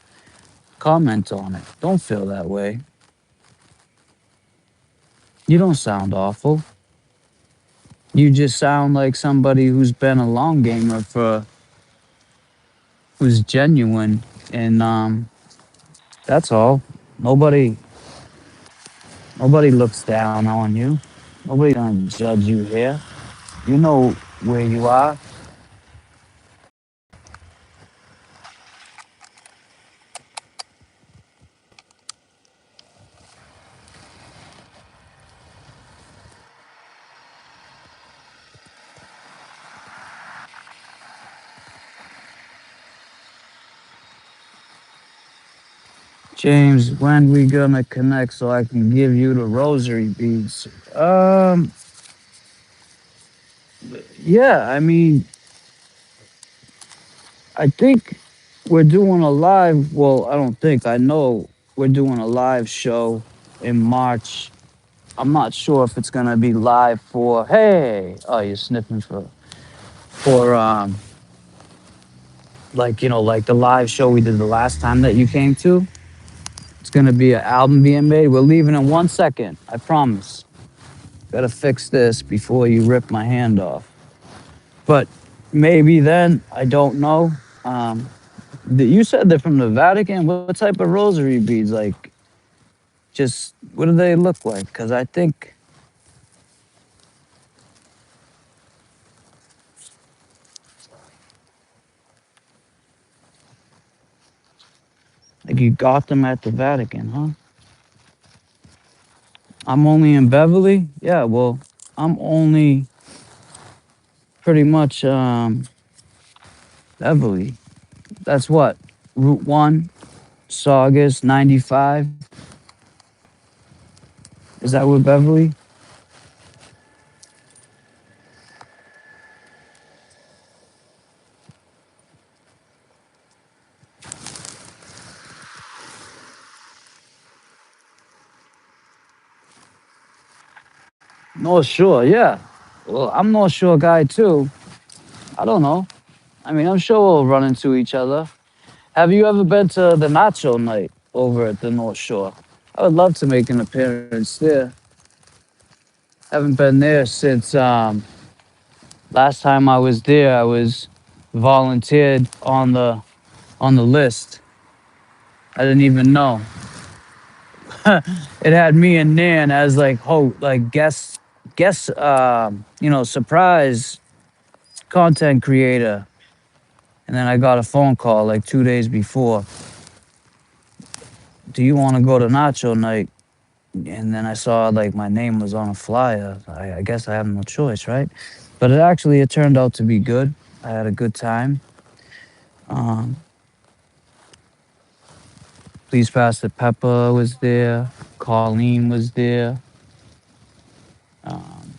comment on it. Don't feel that way. You don't sound awful. You just sound like somebody who's been a long gamer for who's genuine, and that's all. Nobody nobody looks down on you. Nobody gonna judge you here. You know where you are. James, when we gonna connect so I can give you the rosary beads? Yeah, I mean, I think we're doing a live. Well, I don't think I know we're doing a live show in March. I'm not sure if it's gonna be live for. Hey, oh, you're sniffing for like like the live show we did the last time that you came to. It's gonna be an album being made. We're leaving in 1 second. I promise. Gotta fix this before you rip my hand off. But maybe then, I don't know. Um, you said they're from the Vatican. What type of rosary beads? Like, just what do they look like? Because I think like you got them at the Vatican, huh? I'm only in Beverly. Yeah, well, I'm only pretty much Beverly. That's what Route One, Saugus 95. Is that what Beverly? North Shore, yeah. Well, I'm North Shore guy too. I don't know. I mean, I'm sure we'll run into each other. Have you ever been to the Nacho Night over at the North Shore? I would love to make an appearance there. Haven't been there since last time I was there. I was volunteered on the list. I didn't even know. It had me and Nan as like like guest surprise content creator. And then I got a phone call like 2 days before. Do you want to go to Nacho Night? And then I saw like my name was on a flyer. I guess I have no choice, right? But it turned out to be good. I had a good time. Um, Please Pastor Pepper was there. Colleen was there. Um,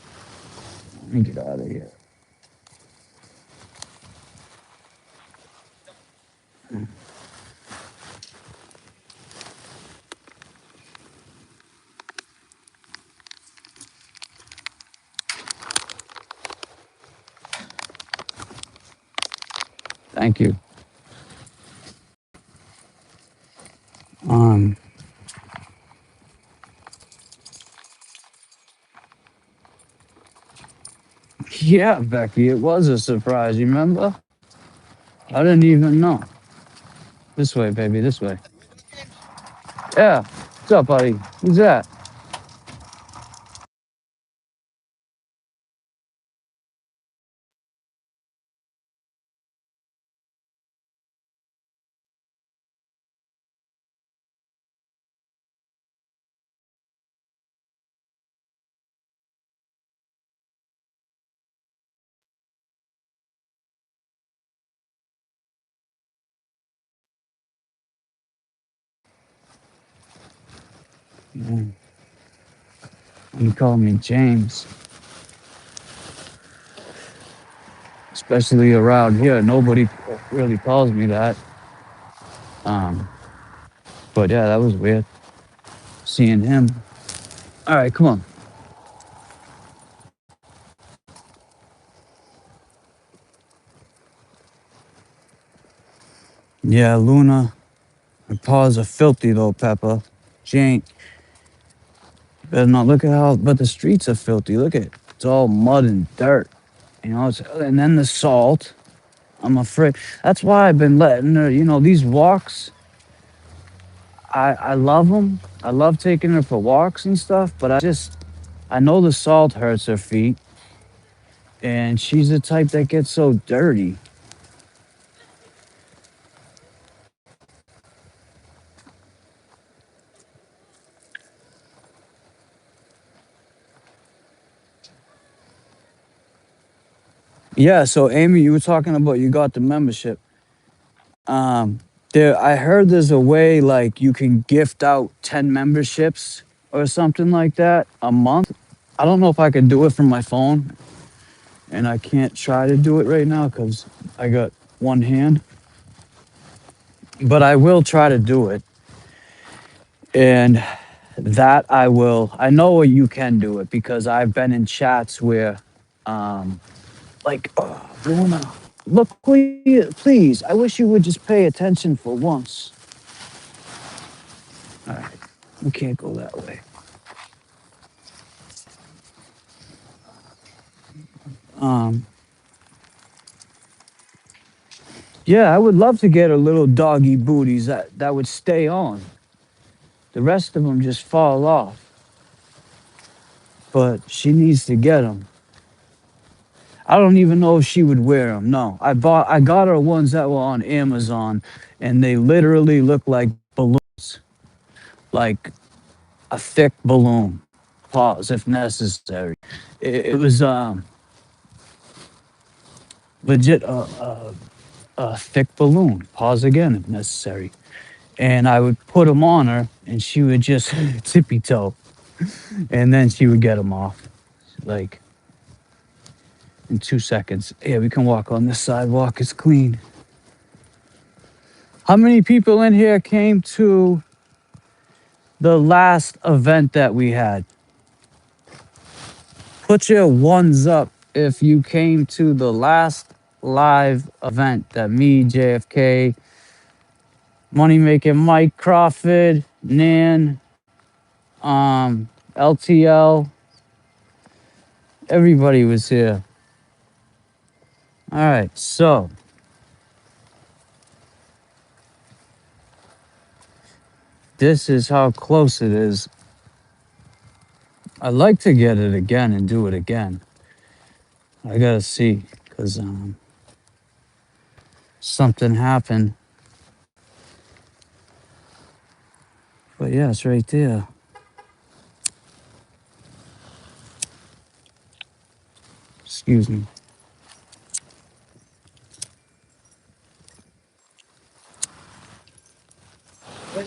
Let me get out of here. Thank you. Um, yeah, Becky, it was a surprise. You remember? I didn't even know. This way, baby. This way. Yeah. What's up, buddy? Who's that? Mm, You call me James, especially around here. Nobody really calls me that. Um, but yeah, that was weird seeing him. All right, come on. Yeah, Luna. My paws are filthy though, Peppa. She ain't. Better not look at how. But the streets are filthy. Look at it. It's all mud and dirt. And then the salt. I'm afraid. That's why I've been letting her. These walks. I love them. I love taking her for walks and stuff. But I know the salt hurts her feet, and she's the type that gets so dirty. Yeah. So Amy, you were talking about you got the membership. Um, I heard there's a way like you can gift out 10 memberships or something like that a month. I don't know if I could do it from my phone, and I can't try to do it right now because I got one hand, but I will try to do it. And that I will. I know you can do it because I've been in chats where, um, Luna, look, please. I wish you would just pay attention for once. All right, we can't go that way. Um, yeah, I would love to get her little doggy booties that would stay on. The rest of them just fall off, but she needs to get them. I don't even know if she would wear them. No, I got her ones that were on Amazon, and they literally look like balloons, like a thick balloon. Pause if necessary. It was legit a thick balloon. Pause again if necessary. And I would put them on her, and she would just tippy toe, and then she would get them off, like in 2 seconds. Yeah, we can walk on this sidewalk. It's clean. How many people in here came to the last event that we had? Put your ones up if you came to the last live event that me, JFK, Money Making Mike Crawford, Nan, LTL, everybody was here. All right, so this is how close it is. I'd like to get it again and do it again. I gotta see, because something happened. But yeah, it's right there. Excuse me.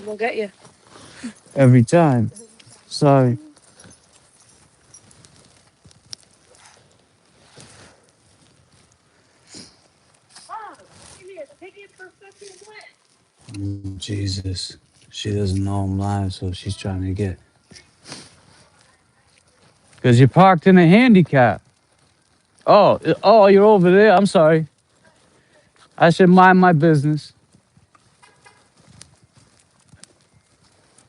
We'll get you. Every time. Sorry. Jesus. She doesn't know I'm live, so she's trying to get. Because you're parked in a handicap. Oh, you're over there. I'm sorry. I should mind my business.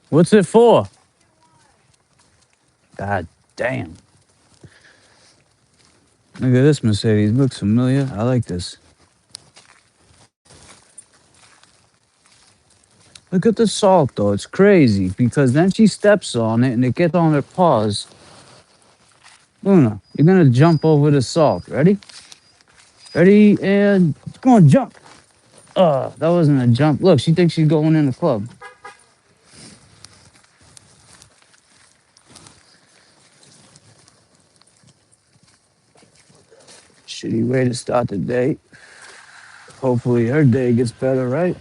What's it for? God damn. Look at this Mercedes. Looks familiar. I like this. Look at the salt, though. It's crazy because then she steps on it and it gets on her paws. Luna, you're going to jump over the salt. Ready? Ready? And come on, jump. That wasn't a jump. Look, she thinks she's going in the club. Shitty way to start the day. Hopefully her day gets better, right?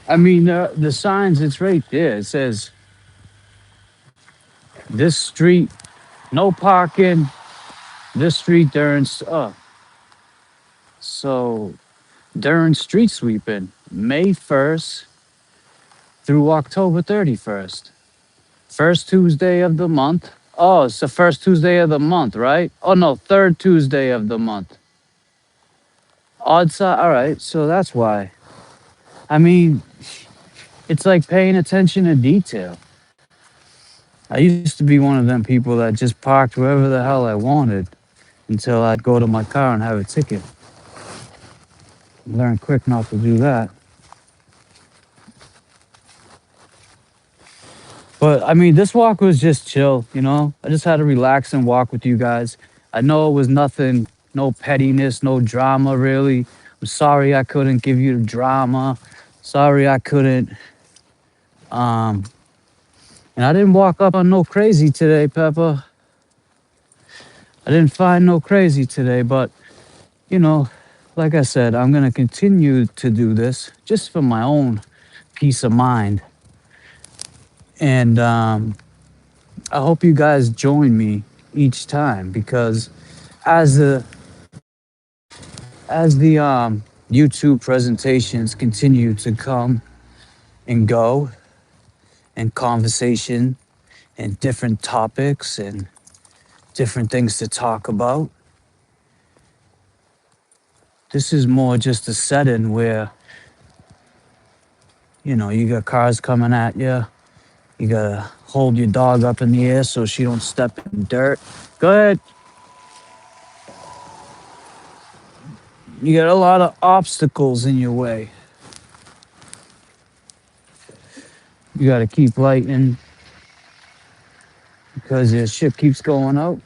I mean, the signs, it's right there. It says, this street, no parking. This street during, so during street sweeping, May 1st through October 31st. First Tuesday of the month. Oh, it's the first Tuesday of the month, right? Oh, no, third Tuesday of the month. Odd side. All right, so that's why. I mean, it's like paying attention to detail. I used to be one of them people that just parked wherever the hell I wanted until I'd go to my car and have a ticket. Learn quick not to do that. But I mean, this walk was just chill, you know? I just had to relax and walk with you guys. I know it was nothing, no pettiness, no drama really. I'm sorry I couldn't give you the drama. Sorry I couldn't. And I didn't walk up on no crazy today, Peppa. I didn't find no crazy today, but you know, like I said, I'm gonna continue to do this just for my own peace of mind. And I hope you guys join me each time because as the YouTube presentations continue to come and go, and conversation and different topics and different things to talk about. This is more just a setting where, you know, you got cars coming at you. You gotta hold your dog up in the air so she don't step in dirt. Go ahead. You got a lot of obstacles in your way. You gotta keep lighting because your ship keeps going out.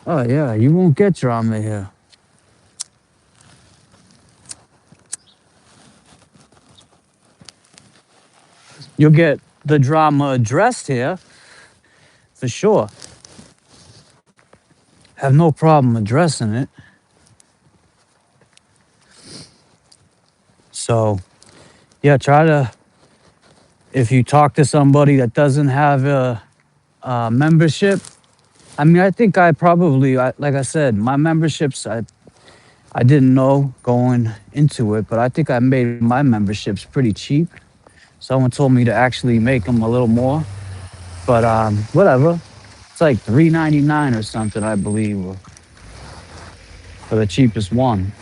Oh yeah, you won't get drama here. You'll get the drama addressed here, for sure. Have no problem addressing it. So, yeah, try to, if you talk to somebody that doesn't have a membership, I mean, I think I probably, like I said, my memberships, I didn't know going into it, but I think I made my memberships pretty cheap. Someone told me to actually make them a little more. But whatever. It's like $3.99 or something, I believe, for the cheapest one.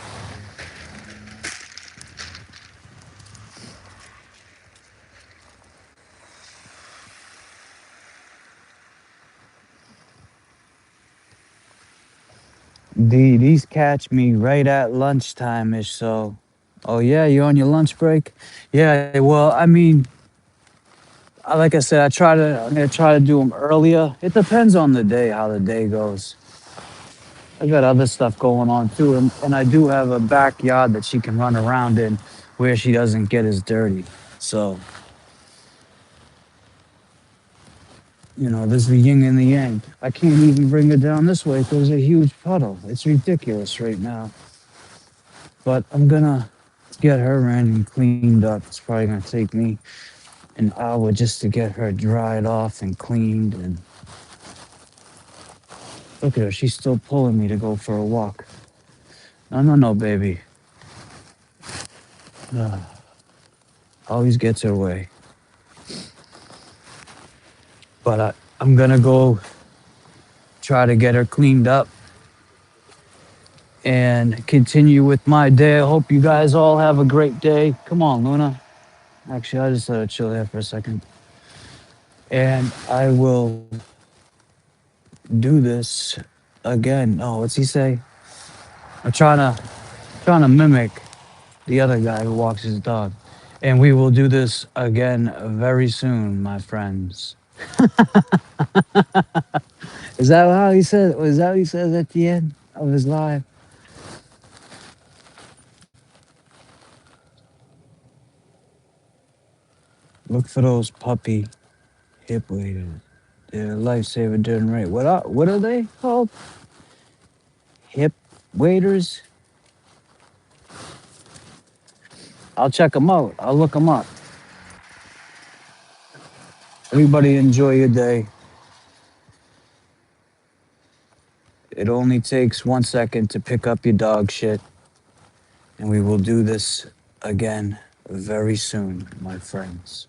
These catch me right at lunchtime ish. So, oh yeah, you're on your lunch break. Yeah, well, I mean, like I said, I'm gonna try to do them earlier. It depends on the day, how the day goes. I got other stuff going on too, and I do have a backyard that she can run around in, where she doesn't get as dirty. So, there's the yin and the yang. I can't even bring her down this way because there's a huge puddle. It's ridiculous right now. But I'm gonna get her in and cleaned up. It's probably gonna take me an hour just to get her dried off and cleaned. And look at her, she's still pulling me to go for a walk. No, no, no, baby. Always gets her way. But I'm gonna go try to get her cleaned up and continue with my day. I hope you guys all have a great day. Come on, Luna. Actually, I'll just let her chill there for a second. And I will do this again. Oh, what's he say? I'm trying to mimic the other guy who walks his dog. And we will do this again very soon, my friends. Is that how he said? Was that what he says at the end of his live? Look for those puppy hip waders. They're a lifesaver during rain. What are they called? Hip waders? I'll check them out. I'll look them up. Everybody enjoy your day. It only takes 1 second to pick up your dog shit. And we will do this again very soon, my friends.